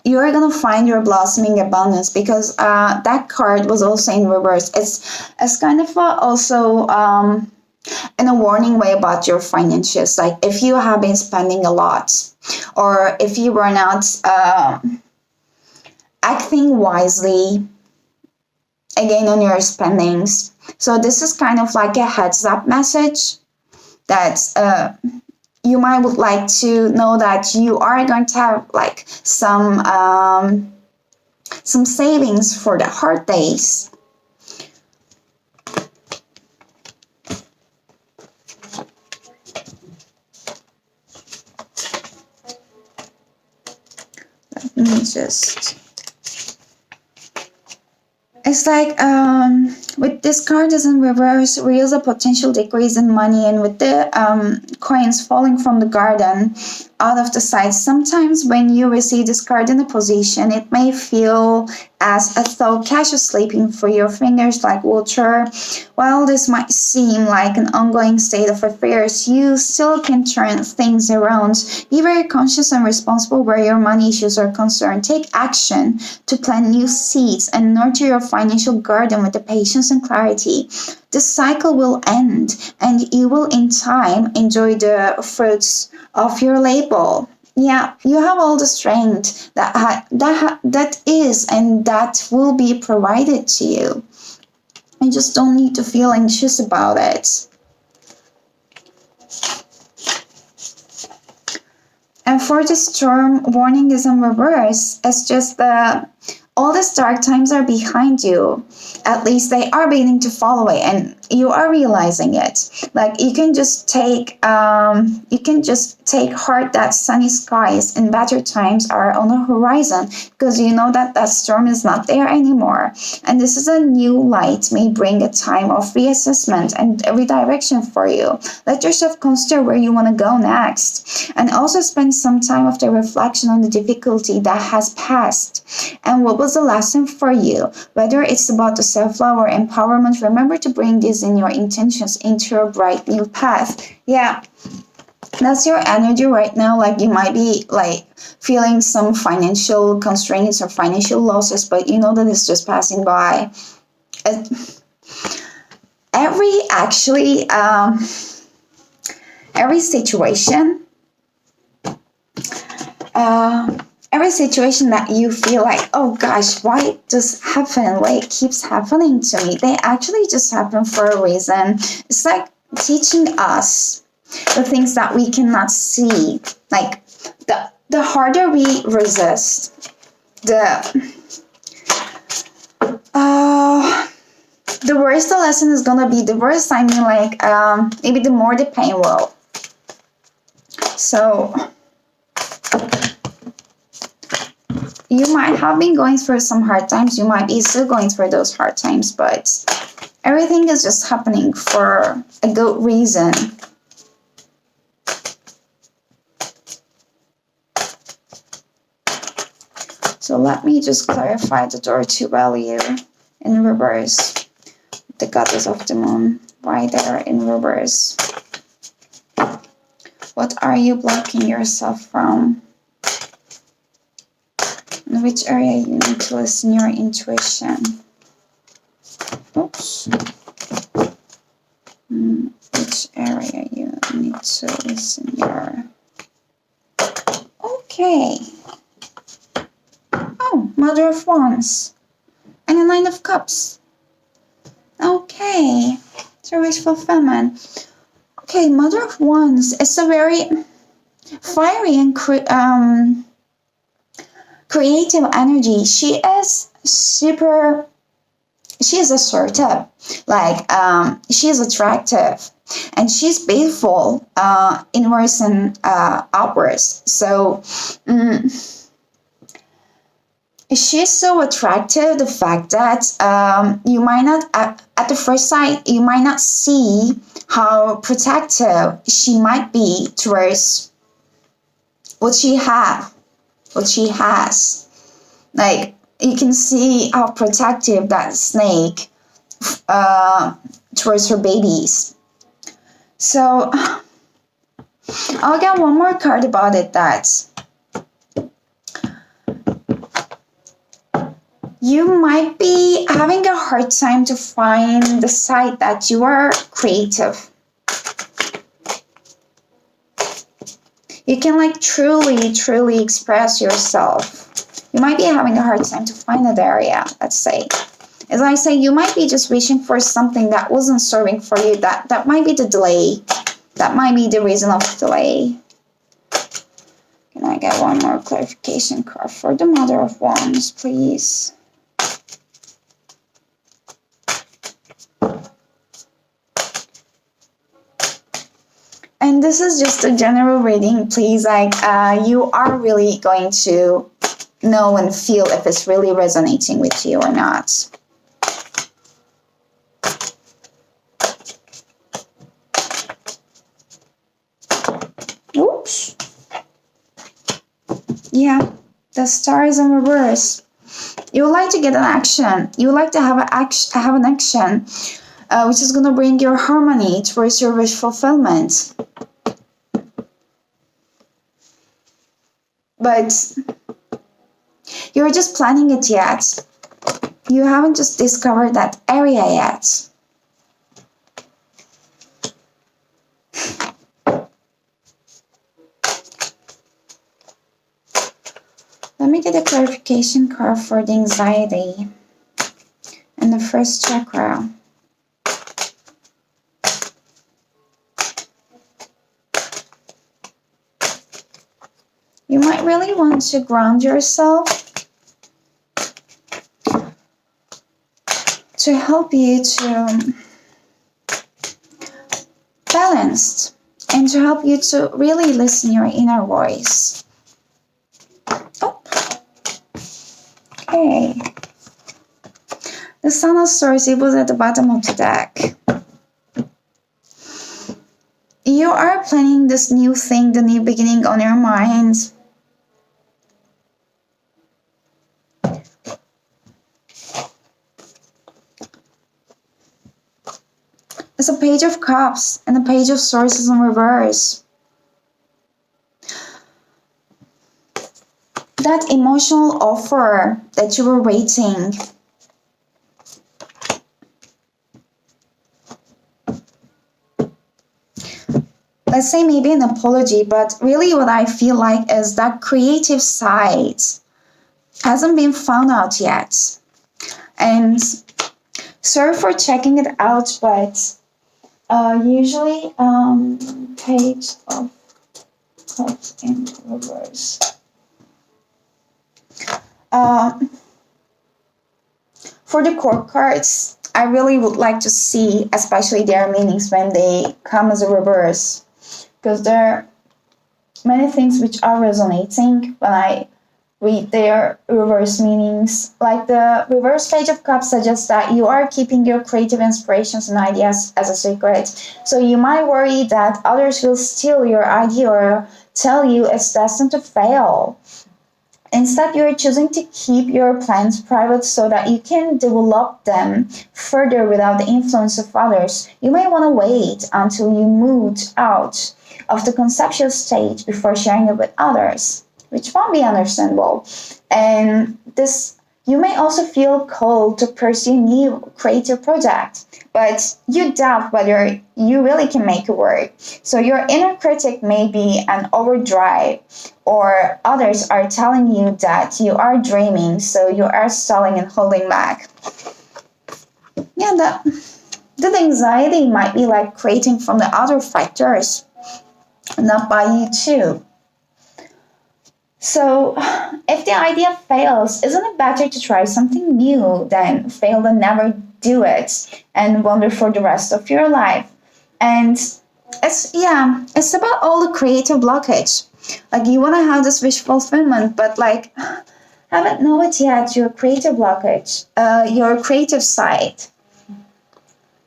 you're gonna find your blossoming abundance, because that card was also in reverse. It's kind of also in a warning way about your finances. Like if you have been spending a lot, or if you were not acting wisely again on your spendings. So this is kind of like a heads up message that you might would like to know that you are going to have like some savings for the hard days. Let me just... It's like with this card is in reverse, reveals a potential decrease in money, and with the coins falling from the garden out of the side. Sometimes when you receive this card in a position, it may feel as though cash is slipping through your fingers like water. While this might seem like an ongoing state of affairs, you still can turn things around. Be very conscious and responsible where your money issues are concerned. Take action to plant new seeds and nurture your financial garden with the patience and clarity. This cycle will end, and you will in time enjoy the fruits of your labor. Yeah, you have all the strength that is and that will be provided to you. You just don't need to feel anxious about it. And for the storm, warning is in reverse. It's just that all these dark times are behind you. At least they are beginning to fall away, and you are realizing it. Like you can just take heart that sunny skies and better times are on the horizon, because you know that storm is not there anymore. And this is a new light may bring a time of reassessment and redirection for you. Let yourself consider where you want to go next, and also spend some time of the reflection on the difficulty that has passed and what was the lesson for you. Whether it's about the self-love or empowerment, remember to bring these in your intentions into your bright new path. Yeah, that's your energy right now. Like you might be like feeling some financial constraints or financial losses, but you know that it's just passing by. Every situation every situation that you feel like, oh gosh, why does happen? Why it keeps happening to me? They actually just happen for a reason. It's like teaching us the things that we cannot see. Like the harder we resist, the worse the lesson is gonna be. The worse, I mean, like maybe the more the pain will. So you might have been going through some hard times. You might be still going through those hard times, but everything is just happening for a good reason. So let me just clarify the door to value in reverse. The goddess of the moon. Why they are in reverse? What are you blocking yourself from? In which area you need to listen your intuition. Oops. Which area you need to listen your... Okay. Oh, Mother of Wands. And a Nine of Cups. Okay. So wish fulfillment. Okay, Mother of Wands is a very fiery and creative energy. She is assertive, like she is attractive, and she's beautiful inwards and outwards. So she's so attractive, the fact that you might not at the first sight you might not see how protective she might be towards what she has. Like, you can see how protective that snake towards her babies. So I'll get one more card about it, that you might be having a hard time to find the side that you are creative. You can like truly express yourself. You might be having a hard time to find that area, let's say. As I say, you might be just wishing for something that wasn't serving for you. That might be the delay. That might be the reason of delay. Can I get one more clarification card for the Mother of Wands, please? And this is just a general reading, please. Like, you are really going to know and feel if it's really resonating with you or not. Oops. Yeah, the star is in reverse. You would like to get an action. You would like to have an action, which is going to bring your harmony towards your wish fulfillment. But you're just planning it yet. You haven't just discovered that area yet. Let me get a clarification card for the anxiety and the first chakra. You might really want to ground yourself to help you to balance and to help you to really listen your inner voice. Oh, okay. The Sun of Swords, it was at the bottom of the deck. You are planning this new thing, the new beginning on your mind. It's a Page of Cups and a Page of Swords is in reverse. That emotional offer that you were waiting. Let's say maybe an apology, but really what I feel like is that creative side hasn't been found out yet. And sorry for checking it out, but usually Page of Cups in reverse. For the court cards, I really would like to see, especially their meanings when they come as a reverse, because there are many things which are resonating when I read their reverse meanings. Like the reverse Page of Cups suggests that you are keeping your creative inspirations and ideas as a secret. So you might worry that others will steal your idea or tell you it's destined to fail. Instead, you're choosing to keep your plans private so that you can develop them further without the influence of others. You may want to wait until you moved out of the conceptual stage before sharing it with others. which won't be understandable. And this, you may also feel called to pursue new creative projects, but you doubt whether you really can make it work. So your inner critic may be an overdrive, or others are telling you that you are dreaming, so you are stalling and holding back. Yeah, that anxiety might be like creating from the other factors, not by you too. So, if the idea fails, isn't it better to try something new than fail and never do it and wonder for the rest of your life? And it's about all the creative blockage. Like you want to have this wish fulfillment, but like haven't know it yet. Your creative blockage, your creative side.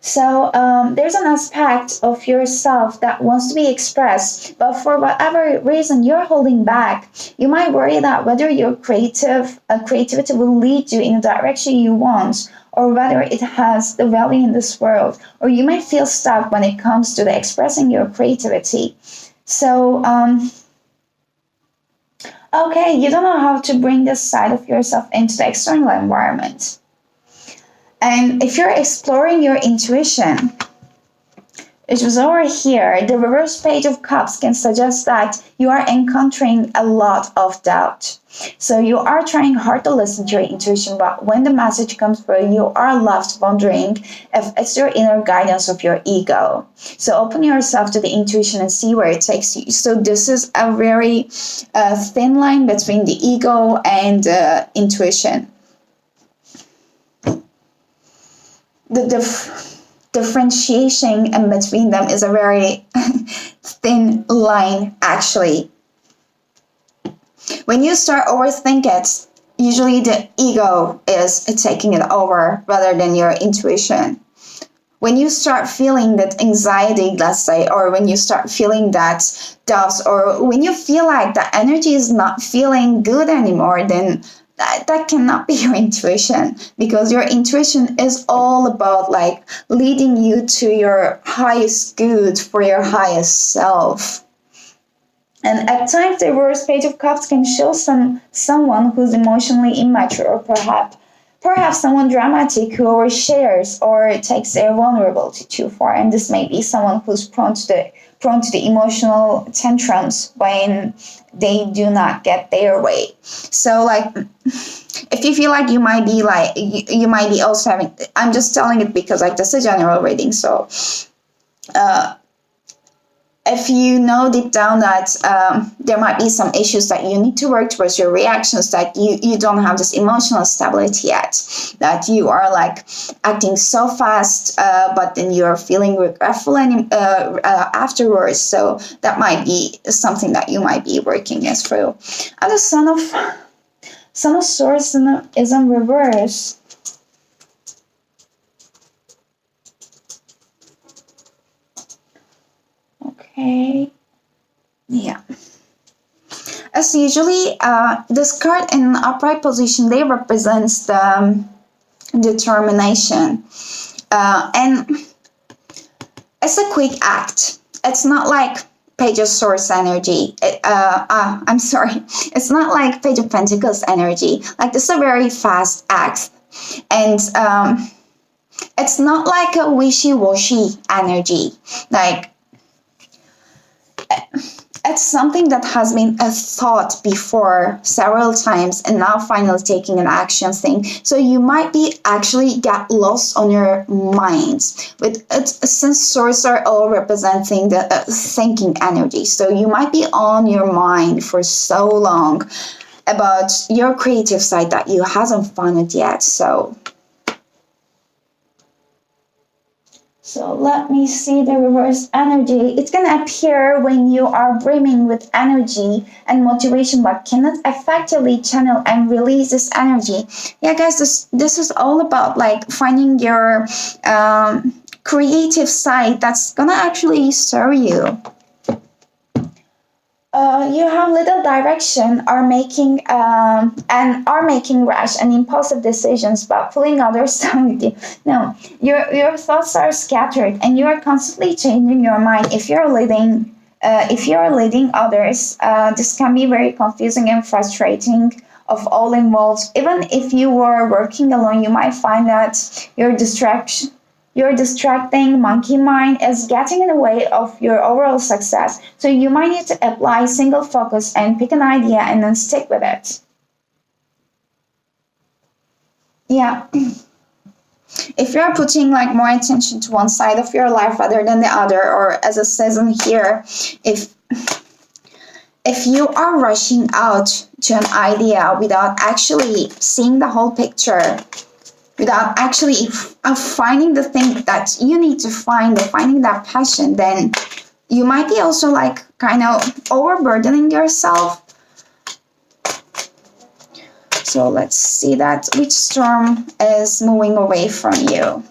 So there's an aspect of yourself that wants to be expressed, but for whatever reason you're holding back. You might worry that whether your creativity will lead you in the direction you want, or whether it has the value in this world, or you might feel stuck when it comes to the expressing your creativity. So okay, you don't know how to bring this side of yourself into the external environment. And if you're exploring your intuition, it was over here, the reverse page of cups can suggest that you are encountering a lot of doubt. So you are trying hard to listen to your intuition, but when the message comes through, you are left wondering if it's your inner guidance of your ego. So open yourself to the intuition and see where it takes you. So this is a very thin line between the ego and intuition. The differentiation in between them is a very thin line, actually. When you start overthink it, usually the ego is taking it over rather than your intuition. When you start feeling that anxiety, let's say, or when you start feeling that doubts, or when you feel like the energy is not feeling good anymore, then that cannot be your intuition, because your intuition is all about like leading you to your highest good for your highest self. And at times the reverse page of cups can show someone who's emotionally immature, or perhaps someone dramatic who overshares or takes their vulnerability too far. And this may be someone who's prone to the emotional tantrums when they do not get their way. So like if you feel like you might be also having, I'm just telling it because like this is a general reading. So if you know deep down that there might be some issues that you need to work towards your reactions, that you don't have this emotional stability yet, that you are like acting so fast, but then you're feeling regretful and afterwards. So that might be something that you might be working it through. And the Son of Swords is in reverse. Okay. Yeah. As usually, this card in upright position, they represents the determination. And it's a quick act. It's not like Page of Swords energy. I'm sorry. It's not like Page of Pentacles energy. Like this is a very fast act. And it's not like a wishy-washy energy. Like it's something that has been a thought before several times and now finally taking an action thing. So you might be actually get lost on your mind. With it, since swords are all representing the thinking energy. So you might be on your mind for so long about your creative side that you hasn't found it yet. So let me see the reverse energy. It's going to appear when you are brimming with energy and motivation, but cannot effectively channel and release this energy. Yeah, guys, this is all about like finding your creative side that's going to actually serve you. You have little direction, are making rash and impulsive decisions, but pulling others down with you. No, your thoughts are scattered, and you are constantly changing your mind if you're leading If you're leading others, this can be very confusing and frustrating of all involved. Even if you were working alone, you might find that your distracting monkey mind is getting in the way of your overall success. So you might need to apply single focus and pick an idea and then stick with it. Yeah. If you're putting like more attention to one side of your life rather than the other, or as it says in here, if if you are rushing out to an idea without actually seeing the whole picture, without actually finding the thing that you need to find, or finding that passion, then you might be also like kind of overburdening yourself. So let's see that which storm is moving away from you.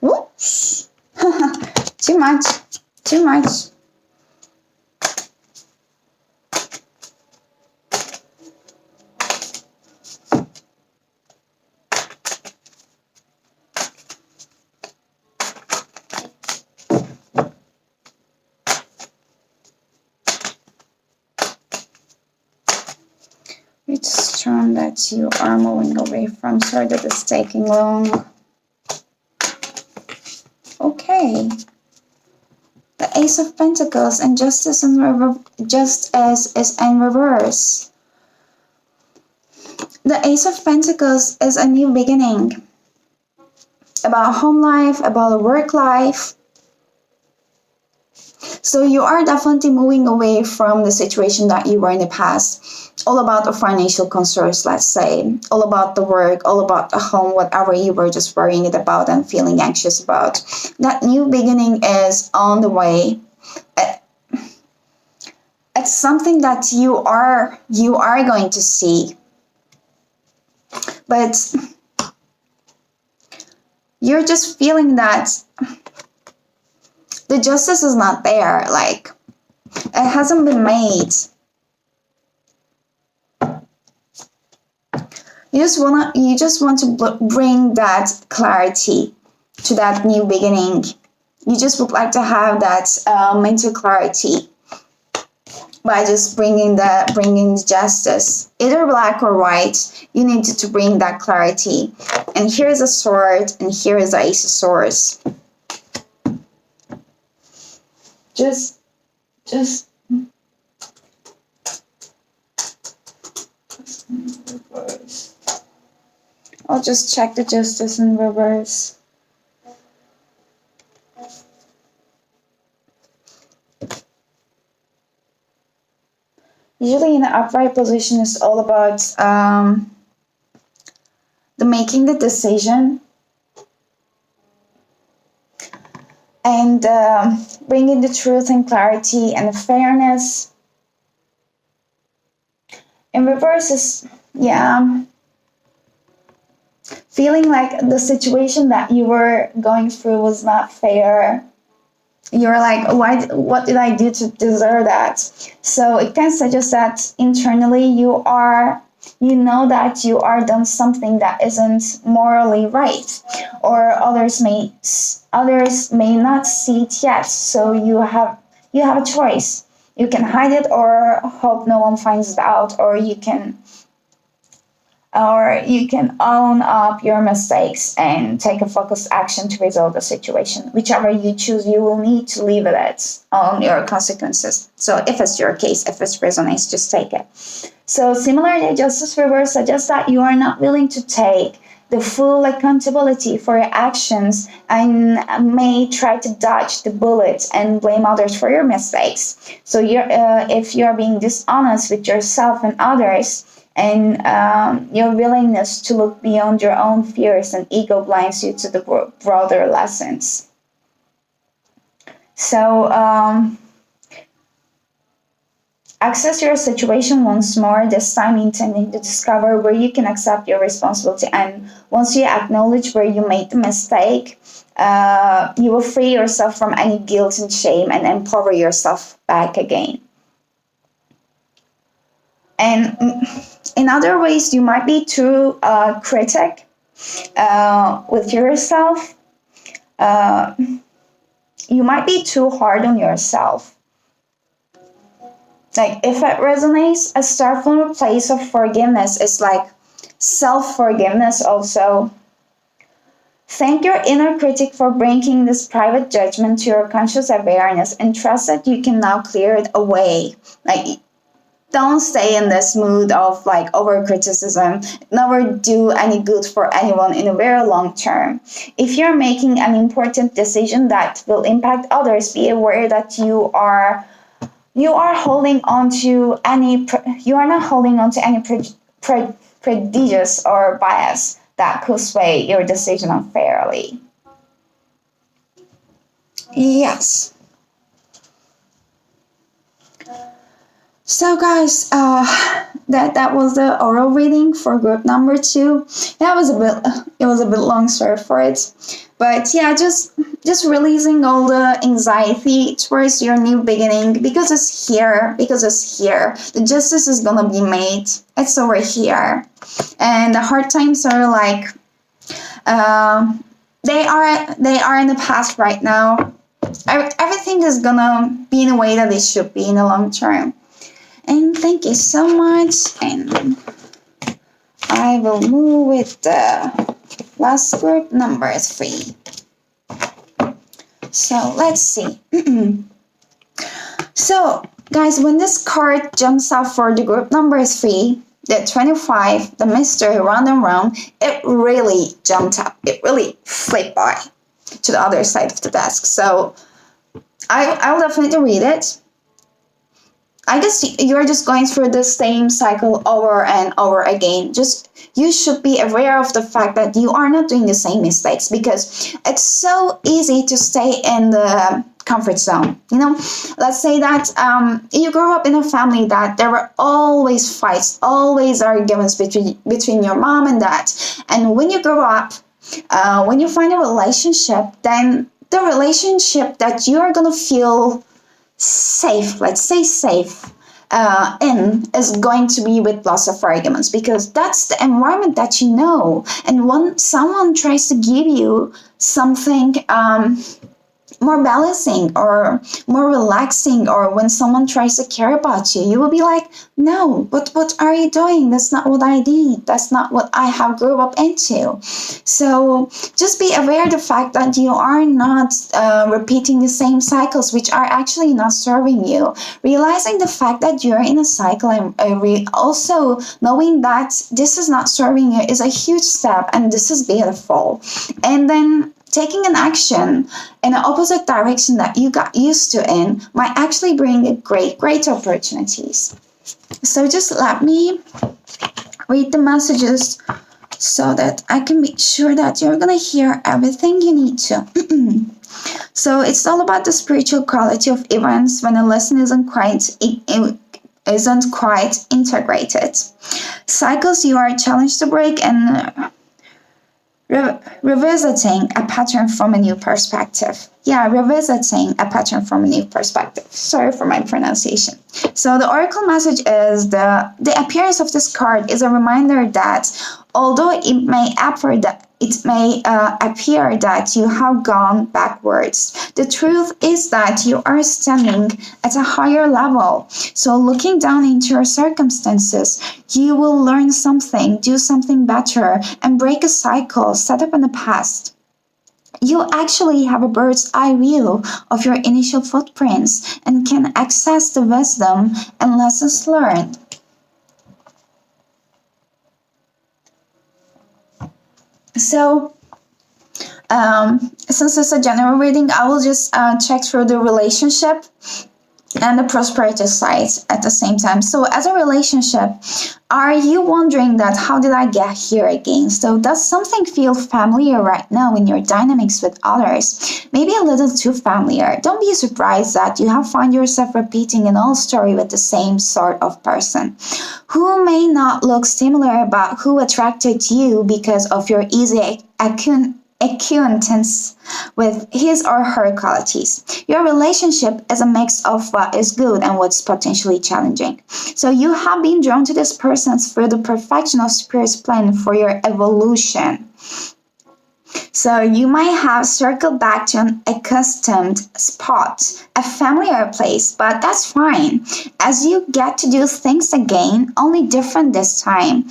Whoops. Too much. Too much. Which storm that you are moving away from? Sorry that it's taking long. Okay. The Ace of Pentacles and Justice is in reverse. The Ace of Pentacles is a new beginning. About home life, about work life. So you are definitely moving away from the situation that you were in the past. All about the financial concerns, let's say. All about the work, all about the home, whatever you were just worrying about and feeling anxious about. That new beginning is on the way. It's something that you are going to see. But you're just feeling that the justice is not there. Like, it hasn't been made. You just want to bring that clarity to that new beginning. You just would like to have that mental clarity by just bringing the justice, either black or white. You need to bring that clarity. And here is a sword, and here is the Ace of Swords. Just reverse. I'll just check the Justice in reverse. Usually in the upright position is all about the making the decision and bringing the truth and clarity and the fairness. In reverse is, yeah, feeling like the situation that you were going through was not fair. You're like, what did I do to deserve that? So it can suggest that internally you know that you are done something that isn't morally right, or others may not see it yet. So you have a choice. You can hide it or hope no one finds it out, or you can own up your mistakes and take a focused action to resolve the situation. Whichever you choose, you will need to live with it on your consequences. So if it's your case, if it resonates, just take it. So similarly, Justice Reverse suggests that you are not willing to take the full accountability for your actions and may try to dodge the bullet and blame others for your mistakes. So if you're being dishonest with yourself and others, and your willingness to look beyond your own fears and ego blinds you to the broader lessons. So Access your situation once more, this time intending to discover where you can accept your responsibility. And once you acknowledge where you made the mistake, you will free yourself from any guilt and shame and empower yourself back again. And in other ways, you might be too critic with yourself. Uh, you might be too hard on yourself. Like, if it resonates, a start from a place of forgiveness is like self forgiveness also. Thank your inner critic for bringing this private judgment to your conscious awareness and trust that you can now clear it away. Like, don't stay in this mood of like over criticism. Never do any good for anyone in a very long term. If you're making an important decision that will impact others, be aware that you are holding on to any you are not holding on to any prejudice or bias that could sway your decision unfairly. Yes. So guys, that was the oral reading for group number 2. That was a bit long, sorry for it, but yeah, just releasing all the anxiety towards your new beginning, because it's here. The justice is gonna be made. It's over here, and the hard times are like, they are in the past right now. Everything is gonna be in a way that it should be in the long term. And thank you so much. And I will move with the last group, number 3. So let's see. So guys, when this card jumps out for the group number 3, the 25, the mystery round and round, it really jumped up. It really flipped by to the other side of the desk. So I'll definitely read it. I guess you're just going through the same cycle over and over again. You should be aware of the fact that you are not doing the same mistakes, because it's so easy to stay in the comfort zone. Let's say that you grew up in a family that there were always fights, always arguments between your mom and dad. And when you grow up, when you find a relationship, then the relationship that you are going to feel safe, let's say safe, in is going to be with lots of arguments, because that's the environment that you know. And when someone tries to give you something more balancing or more relaxing, or when someone tries to care about you, you will be like, no, but what are you doing? That's not what I did. That's not what I have grew up into. So just be aware of the fact that you are not repeating the same cycles, which are actually not serving you. Realizing the fact that you're in a cycle, and also knowing that this is not serving you, is a huge step, and this is beautiful. And then taking an action in the opposite direction that you got used to in might actually bring great opportunities. So just let me read the messages so that I can be sure that you're going to hear everything you need to. So it's all about the spiritual quality of events when a lesson isn't quite integrated. Cycles you are challenged to break, and revisiting a pattern from a new perspective. Yeah, revisiting a pattern from a new perspective. Sorry for my pronunciation. So the oracle message is the appearance of this card is a reminder that although it may appear that you have gone backwards, the truth is that you are standing at a higher level. So looking down into your circumstances, you will learn something, do something better, and break a cycle set up in the past. You actually have a bird's eye view of your initial footprints and can access the wisdom and lessons learned. So, since it's a general reading, I will just check through the relationship and the prosperity side at the same time. So as a relationship, are you wondering that how did I get here again? So does something feel familiar right now in your dynamics with others? Maybe a little too familiar. Don't be surprised that you have found yourself repeating an old story with the same sort of person who may not look similar but who attracted you because of your easy acquaintance with his or her qualities. Your relationship is a mix of what is good and what's potentially challenging. So you have been drawn to this person through the perfection of Spirit's plan for your evolution. So you might have circled back to an accustomed spot, a familiar place, but that's fine, as you get to do things again, only different this time.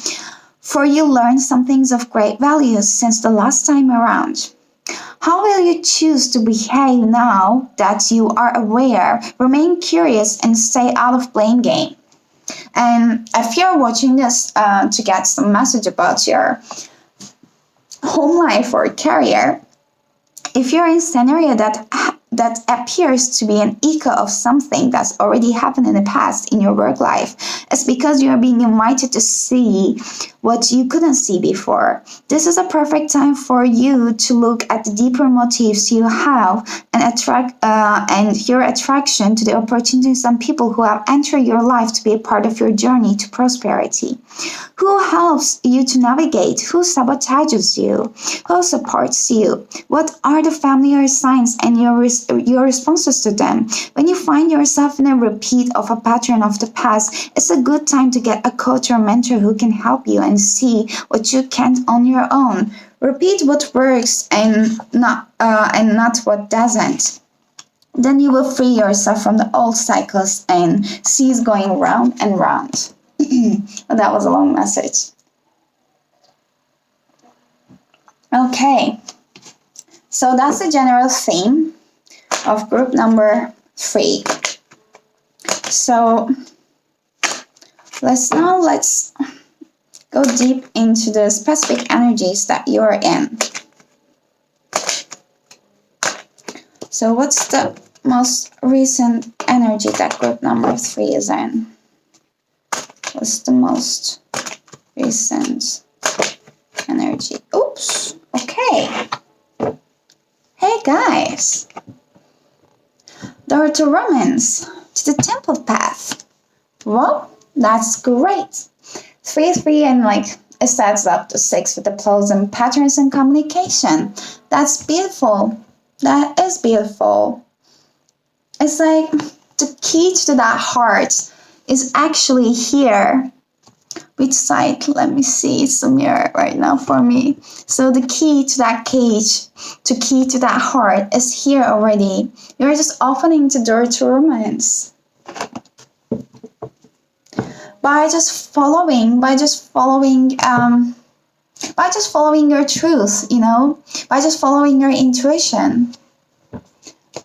For you learned some things of great value since the last time around. How will you choose to behave now that you are aware? Remain curious and stay out of blame game. And if you're watching this to get some message about your home life or career, if you're in a scenario that appears to be an echo of something that's already happened in the past in your work life, it's because you are being invited to see what you couldn't see before. This is a perfect time for you to look at the deeper motives you have and your attraction to the opportunities and people who have entered your life to be a part of your journey to prosperity. Who helps you to navigate? Who sabotages you? Who supports you? What are the familiar signs and your responses to them? When you find yourself in a repeat of a pattern of the past, it's a good time to get a coach or mentor who can help you and see what you can't on your own. Repeat what works and not what doesn't. Then you will free yourself from the old cycles and cease going round and round. That was a long message. Okay, so that's the general theme of group number 3. So let's go deep into the specific energies that you're in. So what's the most recent energy that group number 3 is in? What's the most recent energy? Oops. Okay. Hey guys. There are 2 Romans to the temple path. Well, that's great. 3 and it sets up to 6 with the flows and patterns and communication. That's beautiful. That is beautiful. It's like the key to that heart is actually here. Which side? Let me see. It's a mirror right now for me. So the key to that cage, the key to that heart is here already. You're just opening the door to romance. By just following your truth, by just following your intuition.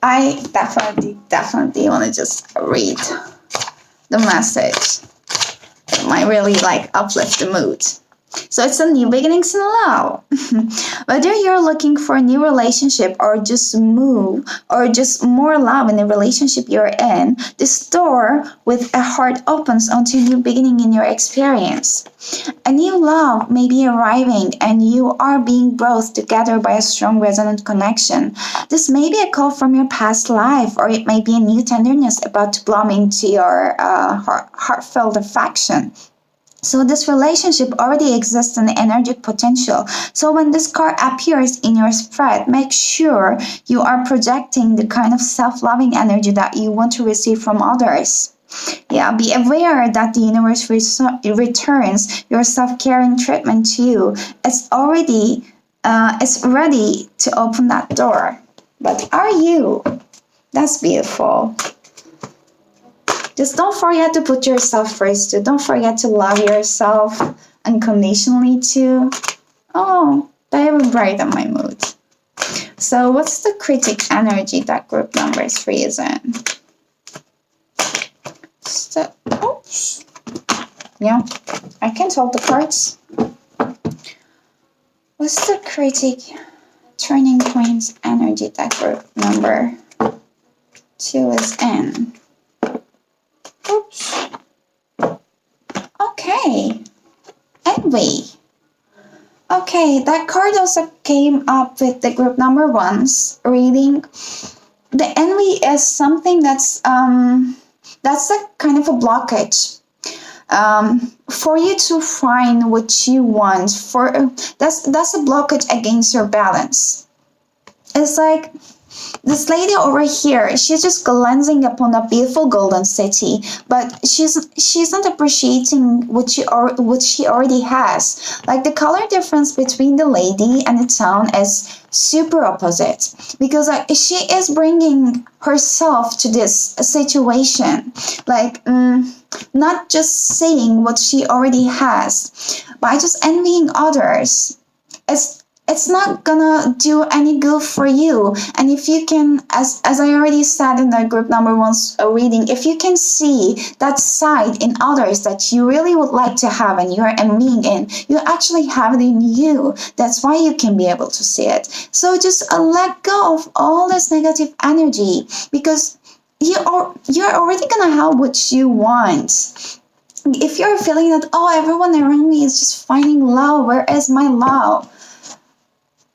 I definitely want to just read the message. It might really uplift the mood. So it's a new beginnings in love. Whether you're looking for a new relationship or just more love in the relationship you're in, this door with a heart opens onto a new beginning in your experience. A new love may be arriving and you are being brought together by a strong resonant connection. This may be a call from your past life, or it may be a new tenderness about to bloom into your heartfelt affection. So this relationship already exists in the energetic potential. So when this card appears in your spread, make sure you are projecting the kind of self-loving energy that you want to receive from others. Yeah, be aware that the universe returns your self-caring treatment to you. It's ready to open that door. But are you? That's beautiful. Just don't forget to put yourself first too. Don't forget to love yourself unconditionally too. Oh, that will brighten my mood. So what's the critic energy that group number 3 is in? Oops. Yeah, I can't hold the cards. What's the critic turning points energy that group number 2 is in? Oops. Okay. Envy. Okay, that card also came up with the group number one's reading. The envy is something that's a kind of a blockage for you to find what you want. For that's a blockage against your balance. It's like this lady over here, she's just glancing upon a beautiful golden city, but she's not appreciating what she already has. Like the color difference between the lady and the town is super opposite, because she is bringing herself to this situation, like not just saying what she already has by just envying others. It's not gonna do any good for you. And if you can, as I already said in the group number one's reading, if you can see that side in others that you really would like to have and you're envying in, you actually have it in you. That's why you can be able to see it. So just let go of all this negative energy, because you're already gonna have what you want. If you're feeling that, oh, everyone around me is just finding love, where is my love?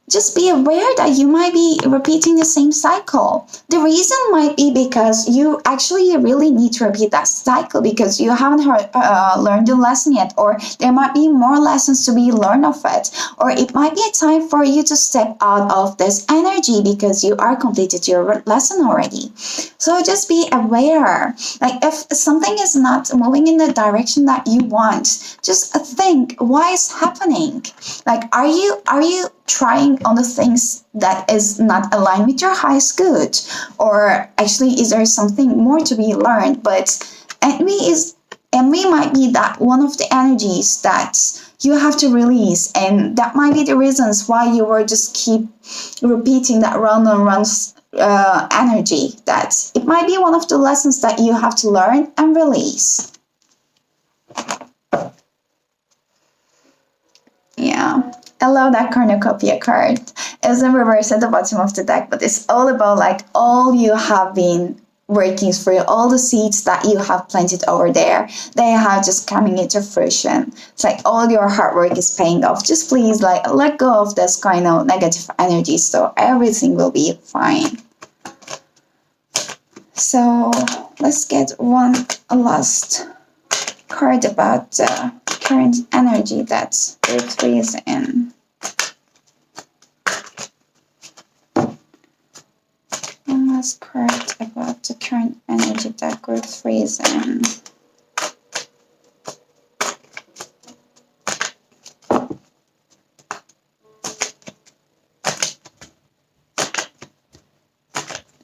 Just be aware that you might be repeating the same cycle. The reason might be because you actually really need to repeat that cycle because you haven't learned the lesson yet, or there might be more lessons to be learned of it, or it might be a time for you to step out of this energy because you are completed your lesson already. So just be aware. Like if something is not moving in the direction that you want, just think, why is happening? Like are you trying on the things that is not aligned with your highest good, or actually is there something more to be learned? But envy might be that one of the energies that you have to release, and that might be the reasons why you were just keep repeating that round and round energy. That it might be one of the lessons that you have to learn and release. Yeah, I love that cornucopia card. It's in reverse at the bottom of the deck, but it's all about like all you have been working for, all the seeds that you have planted over there, they have just coming into fruition. It's like all your hard work is paying off. Just please like let go of this kind of negative energy so everything will be fine. So let's get one last card about the current energy that group 3 is in. One last card about the current energy that group 3 is in.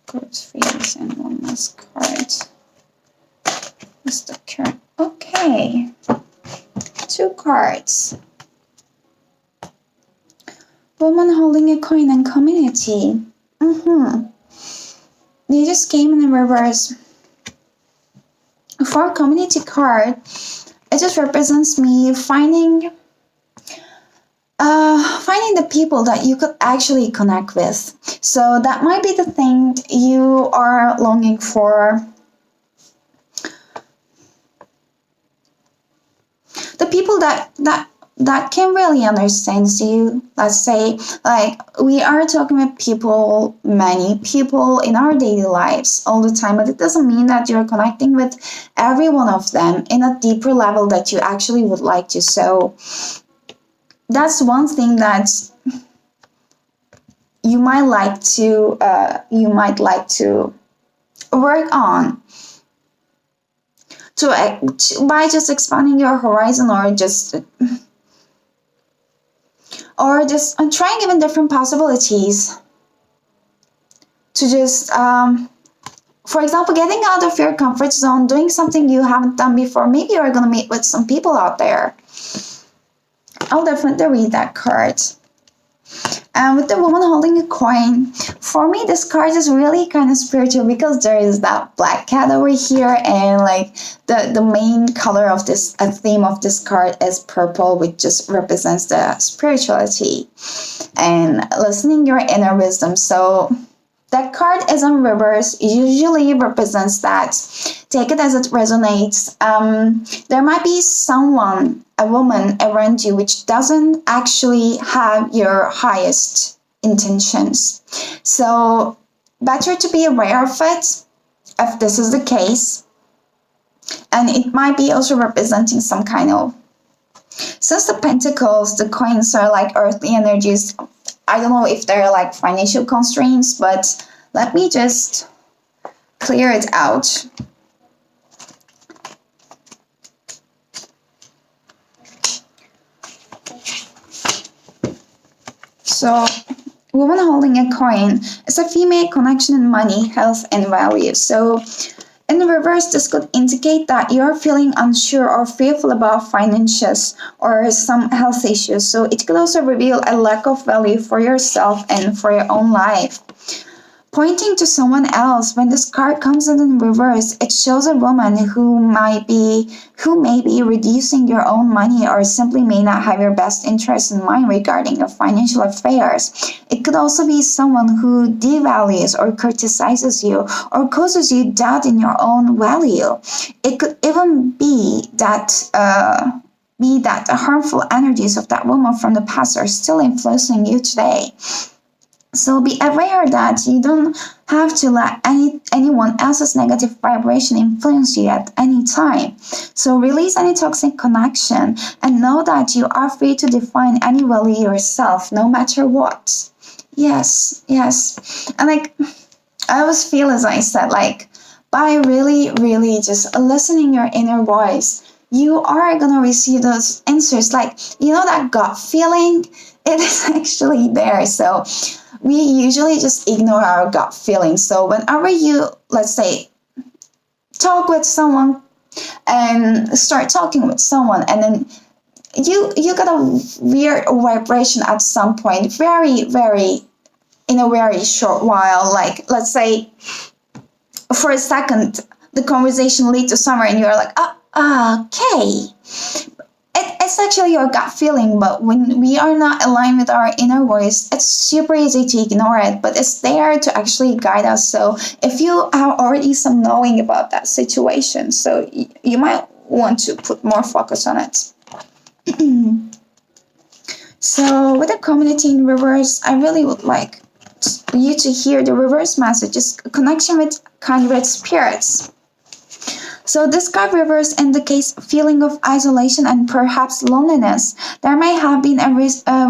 Group 3 is in. One last card. What's the current? Okay. 2 cards. Woman holding a coin and community. They just came in reverse. For a community card, it just represents me finding the people that you could actually connect with. So that might be the thing you are longing for. The people that can really understand you. Let's say, like, we are talking with people, many people in our daily lives all the time, but it doesn't mean that you're connecting with every one of them in a deeper level that you actually would like to. So that's one thing that you might like to work on. By just expanding your horizon, or just trying even different possibilities to just for example, getting out of your comfort zone, doing something you haven't done before. Maybe you're going to meet with some people out there. I'll definitely read that card. And with the woman holding a coin, for me, this card is really kind of spiritual because there is that black cat over here, and like the main color of this, a theme of this card is purple, which just represents the spirituality and listening your inner wisdom. So That card is in reverse usually represents that. Take it as it resonates. There might be someone, a woman around you, which doesn't actually have your highest intentions. So, better to be aware of it if this is the case. And it might be also representing some kind of, since the pentacles, the coins are like earthly energies, I don't know if they're like financial constraints, but let me just clear it out. So, woman holding a coin is a female connection in money, health, and value. So, in the reverse, this could indicate that you're feeling unsure or fearful about finances or some health issues. So it could also reveal a lack of value for yourself and for your own life. Pointing to someone else, when this card comes in reverse, it shows a woman who may be reducing your own money or simply may not have your best interest in mind regarding your financial affairs. It could also be someone who devalues or criticizes you or causes you doubt in your own value. It could even be that the harmful energies of that woman from the past are still influencing you today. So be aware that you don't have to let anyone else's negative vibration influence you at any time. So release any toxic connection and know that you are free to define any value yourself, no matter what. Yes. And like, I always feel, as I said, like, by really, really just listening your inner voice, you are going to receive those answers. Like, that gut feeling, it is actually there. So we usually just ignore our gut feeling. So whenever you, let's say, talk with someone and start talking with someone, and then you get a weird vibration at some point, very, very, in a very short while. Like, let's say, for a second, the conversation leads to somewhere and you're like, okay. It's actually your gut feeling, but when we are not aligned with our inner voice, it's super easy to ignore it, but it's there to actually guide us. So if you have already some knowing about that situation, so you might want to put more focus on it. So with the community in reverse, I really would like you to hear the reverse message, is connection with kindred spirits. So this card reverse indicates a feeling of isolation and perhaps loneliness. There may have been a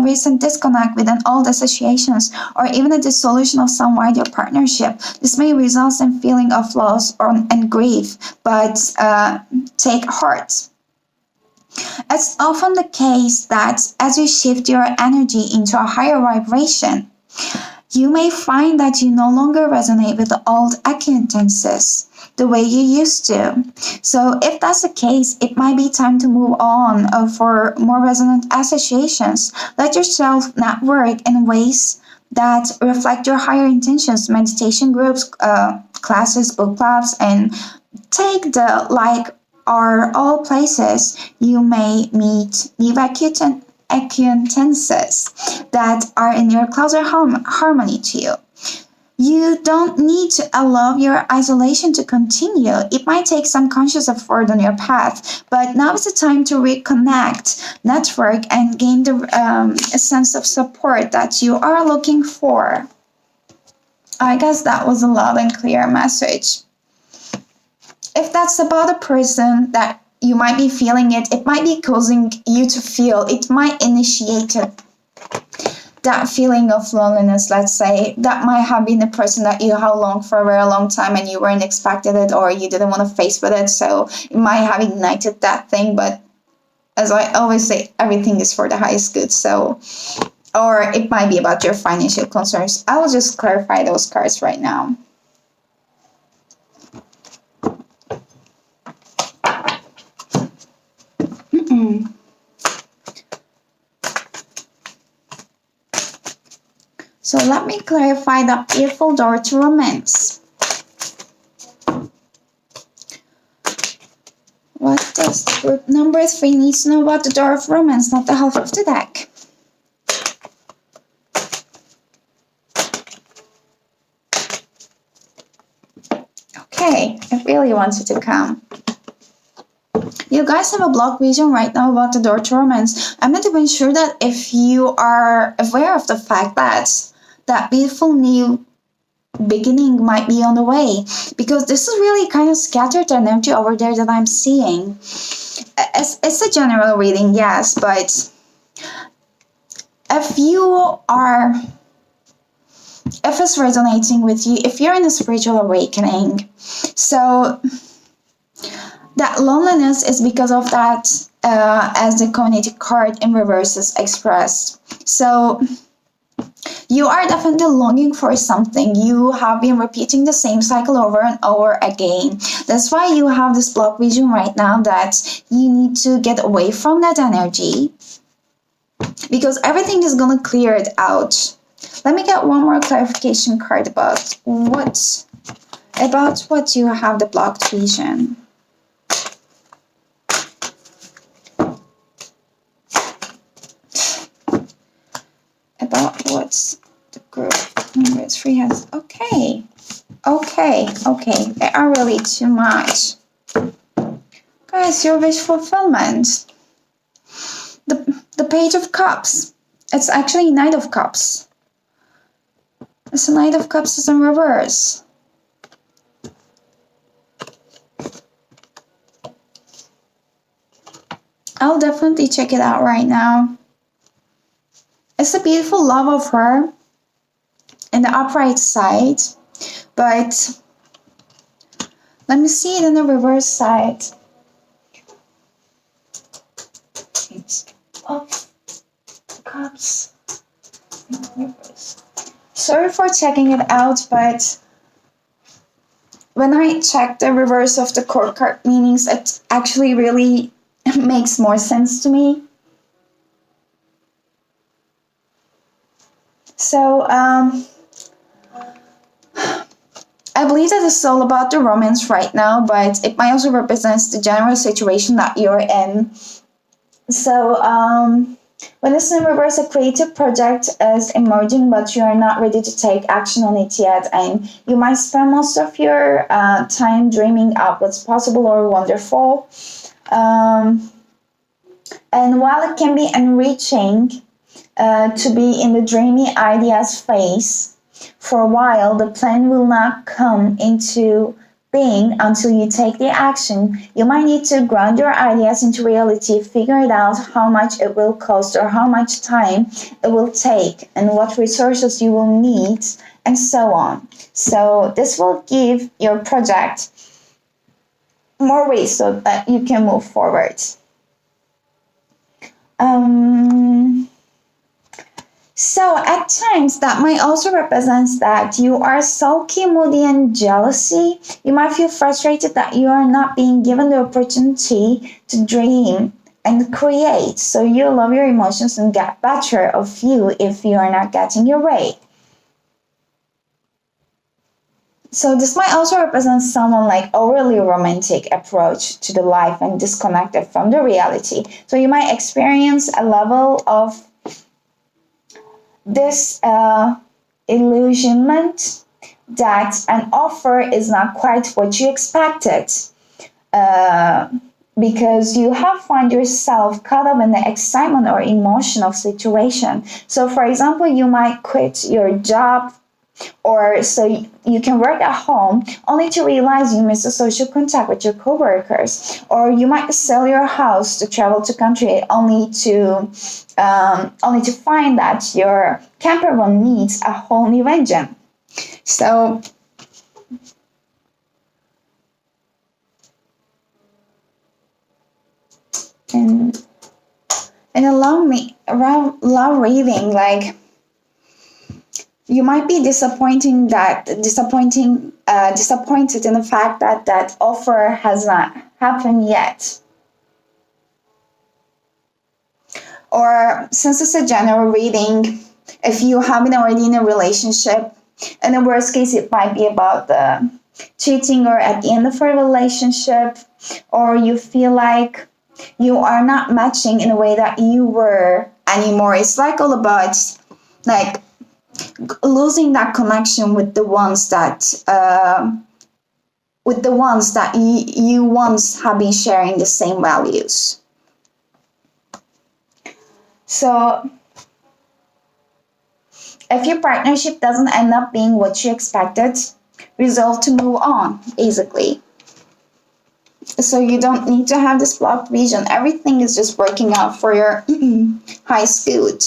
recent disconnect with an old associations or even a dissolution of some wider partnership. This may result in feeling of loss and grief, but take heart. It's often the case that as you shift your energy into a higher vibration, you may find that you no longer resonate with the old acquaintances the way you used to. So if that's the case, it might be time to move on for more resonant associations. Let yourself network in ways that reflect your higher intentions, meditation groups, classes, book clubs, and take the like are all places you may meet new acquaintances that are in your closer harmony to you. You don't need to allow your isolation to continue. It might take some conscious effort on your path, but now is the time to reconnect, network, and gain a sense of support that you are looking for. I guess that was a loud and clear message. If that's about a person that you might be feeling it, it might be causing you to feel, it might initiate that feeling of loneliness, let's say. That might have been the person that you have longed for a very long time and you weren't expecting it, or you didn't want to face with it, so it might have ignited that thing. But as I always say, everything is for the highest good. So, or it might be about your financial concerns. I'll just clarify those cards right now. So let me clarify the fearful door to romance. What does group number 3 need to know about the door of romance, not the half of the deck? Okay, I really wanted to come. You guys have a block vision right now about the door to romance. I'm not even sure that if you are aware of the fact that that beautiful new beginning might be on the way, because this is really kind of scattered energy over there that I'm seeing. It's a general reading, yes, but if you are, if it's resonating with you, if you're in a spiritual awakening, so that loneliness is because of that, as the cognitive card in reverse is expressed. So you are definitely longing for something. You have been repeating the same cycle over and over again. That's why you have this block vision right now that you need to get away from that energy, because everything is going to clear it out. Let me get one more clarification card about what you have the blocked vision. About what's the group number 3 has. Okay. They are really too much. Guys, your wish fulfillment. The Page of Cups. It's actually Knight of Cups. It's a Knight of Cups is in reverse. I'll definitely check it out right now. It's a beautiful love of her in the upright side, but let me see it in the reverse side. It's of Cups in reverse. Sorry for checking it out, but when I check the reverse of the court card meanings, it actually really makes more sense to me. So, I believe that it's all about the romance right now, but it might also represent the general situation that you're in. So, when it's in reverse, a creative project is emerging, but you are not ready to take action on it yet, and you might spend most of your time dreaming up what's possible or wonderful. And while it can be enriching to be in the dreamy ideas phase for a while, the plan will not come into being until you take the action. You might need to ground your ideas into reality, figure it out how much it will cost or how much time it will take and what resources you will need and so on. So this will give your project more ways so that you can move forward. So at times that might also represent that you are sulky, moody, and jealousy. You might feel frustrated that you are not being given the opportunity to dream and create. So you love your emotions and get better of you if you are not getting your way. So this might also represent someone like overly romantic approach to the life and disconnected from the reality. So you might experience a level of this illusionment that an offer is not quite what you expected, because you have found yourself caught up in the excitement or emotion of situation. So for example, you might quit your job, or so you can work at home only to realize you miss a social contact with your coworkers, or you might sell your house to travel to country only to find that your camper van needs a whole new engine. So in a long reading, like, you might be disappointed in the fact that that offer has not happened yet. Or since it's a general reading, if you have been already in a relationship, in the worst case, it might be about the cheating or at the end of a relationship, or you feel like you are not matching in a way that you were anymore. It's like all about like losing that connection with the ones that with the ones that you once have been sharing the same values. So if your partnership doesn't end up being what you expected, resolve to move on, basically. So you don't need to have this blocked vision. Everything is just working out for your highest good.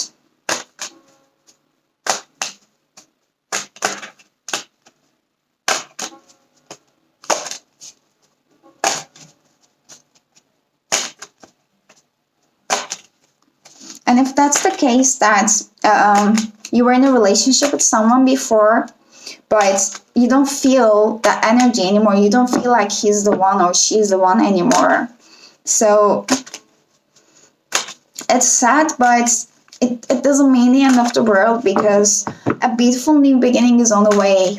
And if that's the case, that you were in a relationship with someone before, but you don't feel that energy anymore, you don't feel like he's the one or she's the one anymore. So it's sad, but it doesn't mean the end of the world, because a beautiful new beginning is on the way.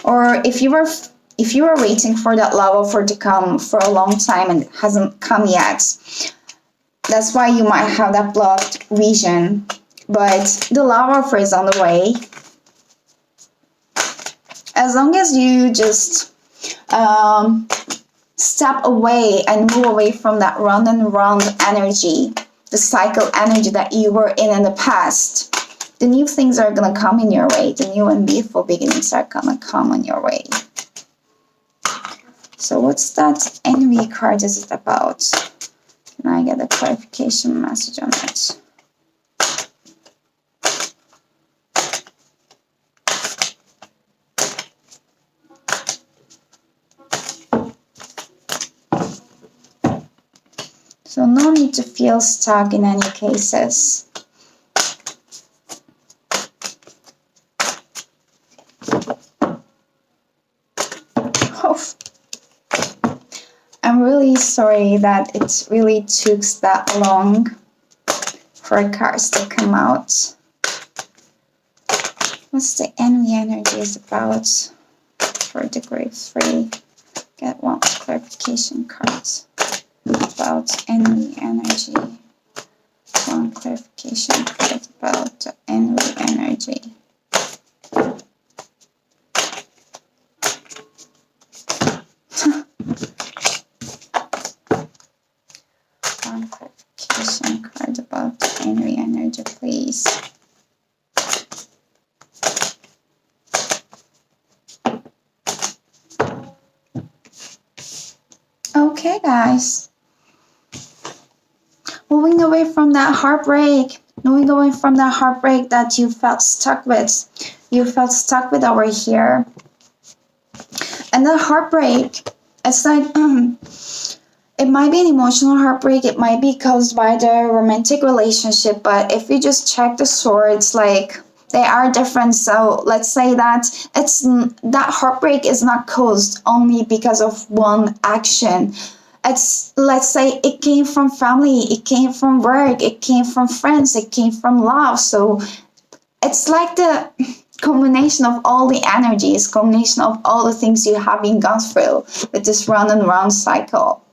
Or if you were waiting for that love offer to come for a long time and it hasn't come yet, that's why you might have that blocked vision. But the love offer is on the way. As long as you just step away and move away from that round and round energy, the cycle energy that you were in the past, the new things are going to come in your way. The new and beautiful beginnings are going to come on your way. So what's that envy card is it about? Can I get a clarification message on it? So no need to feel stuck in any cases. Oh, I'm really sorry that it really took that long for cards to come out. What's the envy energy is about for the grade 3? Get one clarification card about envy energy. One clarification card about the envy energy. One clarification card about the envy energy, please. Okay, guys. Moving away from that heartbreak, that you felt stuck with. You felt stuck with over here. And that heartbreak, it's like, it might be an emotional heartbreak, it might be caused by the romantic relationship, but if you just check the swords, like, they are different. So let's say that that heartbreak is not caused only because of one action. Let's say it came from family, it came from work, it came from friends, it came from love. So it's like the combination of all the energies, combination of all the things you have been gone through with this round and round cycle.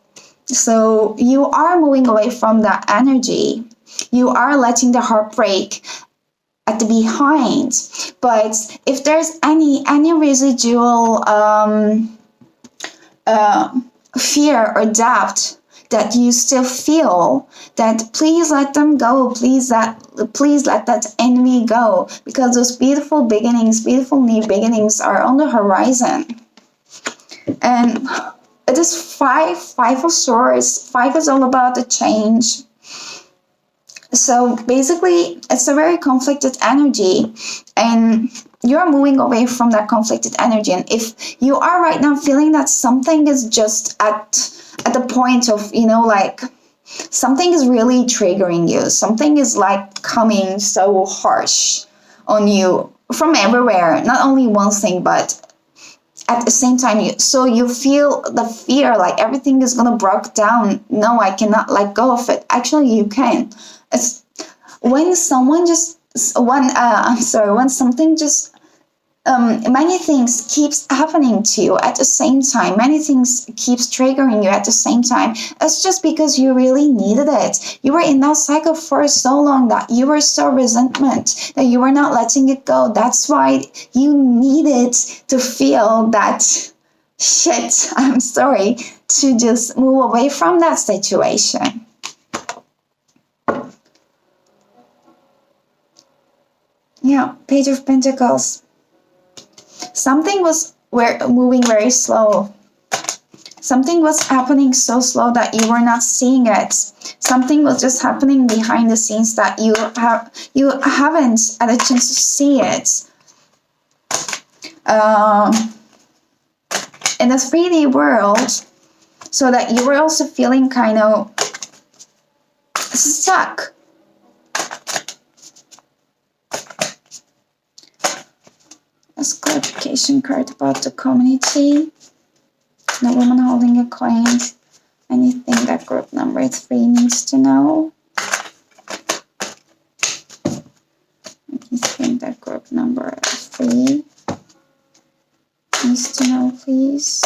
So you are moving away from that energy. You are letting the heartbreak at the behind. But if there's any residual fear or doubt that you still feel, that please let them go, please let that envy go, because those beautiful beginnings, beautiful new beginnings are on the horizon. And it is five of swords. 5 is all about the change. So basically, it's a very conflicted energy, and you're moving away from that conflicted energy. And if you are right now feeling that something is just at the point of, like, something is really triggering you, something is like coming so harsh on you from everywhere, not only one thing, but at the same time, you feel the fear, like everything is gonna break down. No, I cannot let go of it. Actually, you can. It's when something just many things keeps happening to you at the same time. Many things keeps triggering you at the same time. It's just because you really needed it. You were in that cycle for so long that you were so resentment that you were not letting it go. That's why you needed to feel that shit, I'm sorry, to just move away from that situation. Yeah, Page of Pentacles. Something was moving very slow. Something was happening so slow that you were not seeing it. Something was just happening behind the scenes that you haven't had a chance to see it. In the 3D world, so that you were also feeling kind of stuck. As clarification card about the community. The woman holding a coin. Anything that group number 3 needs to know. Anything that group number 3 needs to know, please.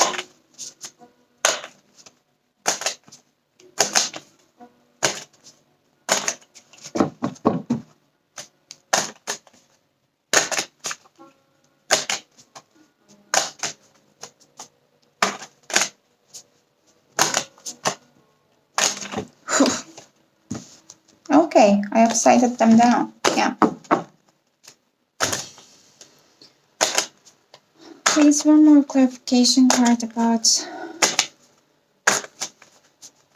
Okay, I have cited them down. Yeah. Please, one more clarification card about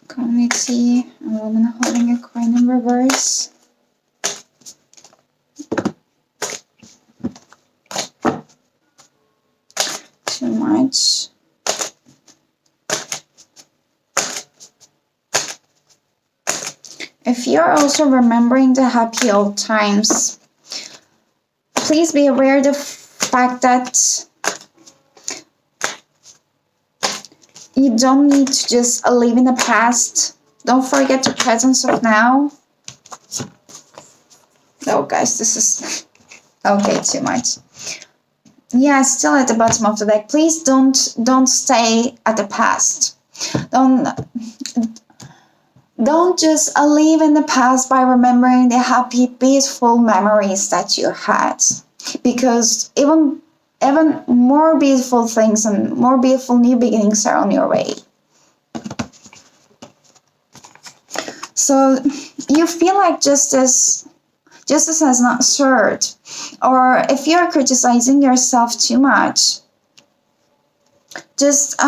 community. A woman holding a coin in reverse. Too much. If you're also remembering the happy old times, please be aware of the fact that you don't need to just live in the past. Don't forget the presence of now. Oh, guys, this is... okay, too much. Yeah, still at the bottom of the deck. Please don't stay at the past. Don't just live in the past by remembering the happy, peaceful memories that you had. Because even more beautiful things and more beautiful new beginnings are on your way. So you feel like justice has not served. Or if you're criticizing yourself too much, just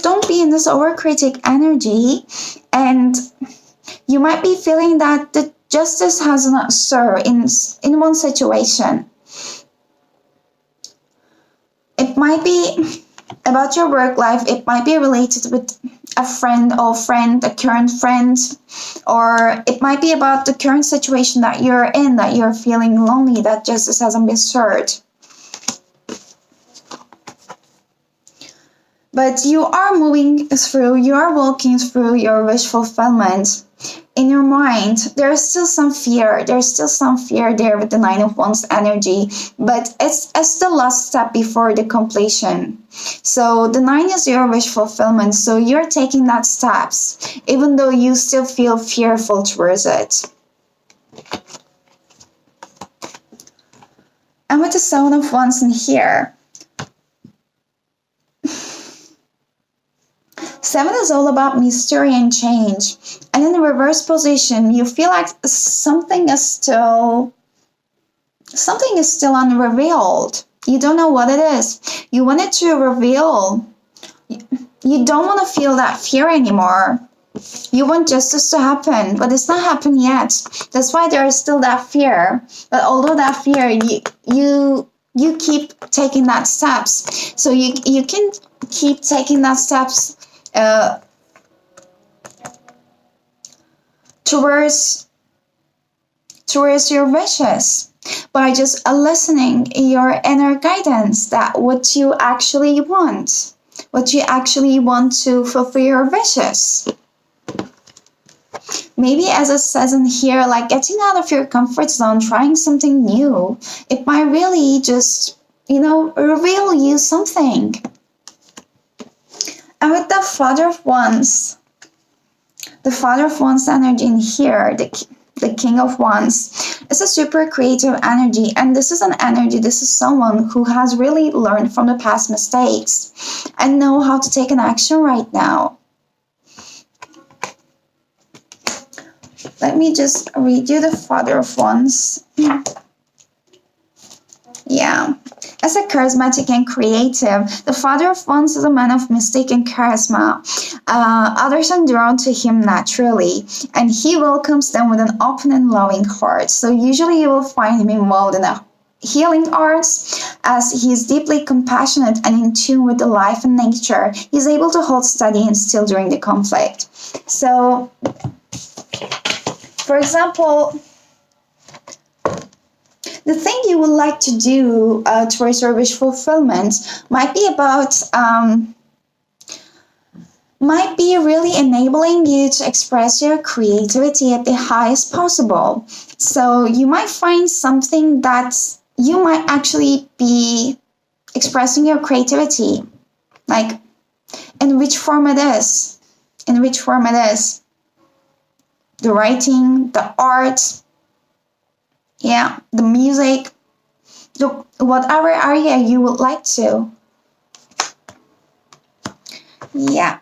don't be in this overcritic energy, and you might be feeling that the justice has not served in one situation. It might be about your work life. It might be related with a friend, a current friend, or it might be about the current situation that you're in, that you're feeling lonely, that justice hasn't been served. But you are moving through, you are walking through your wish fulfillment. In your mind, there is still some fear. There's still some fear there with the 9 of Wands energy, but it's the last step before the completion. So the 9 is your wish fulfillment. So you're taking that steps, even though you still feel fearful towards it. And with the 7 of Wands in here, 7 is all about mystery and change. And in the reverse position, you feel like something is still unrevealed. You don't know what it is. You want it to reveal. You don't want to feel that fear anymore. You want justice to happen, but it's not happened yet. That's why there is still that fear. But although that fear, you keep taking that steps. So you can keep taking that steps towards your wishes by just listening your inner guidance, that what you actually want to fulfill your wishes. maybe as it says in here, like getting out of your comfort zone, trying something new, it might really just, reveal you something. And with the Father of Wands energy in here, the King of Wands, is a super creative energy. And this is someone who has really learned from the past mistakes and know how to take an action right now. Let me just read you the Father of Wands. Yeah. As a charismatic and creative, the Father of Wands is a man of mystic and charisma. Others are drawn to him naturally, and he welcomes them with an open and loving heart. So usually you will find him involved in the healing arts, as he is deeply compassionate and in tune with the life and nature. He's able to hold steady and still during the conflict. So, for example, the thing you would like to do towards your wish fulfillment might be really enabling you to express your creativity at the highest possible. So you might find something that you might actually be expressing your creativity, like in which form it is, the writing, the art, the music, whatever area you would like to. Yeah.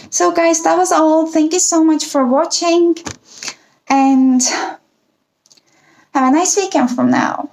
So guys, that was all. Thank you so much for watching, and have a nice weekend from now.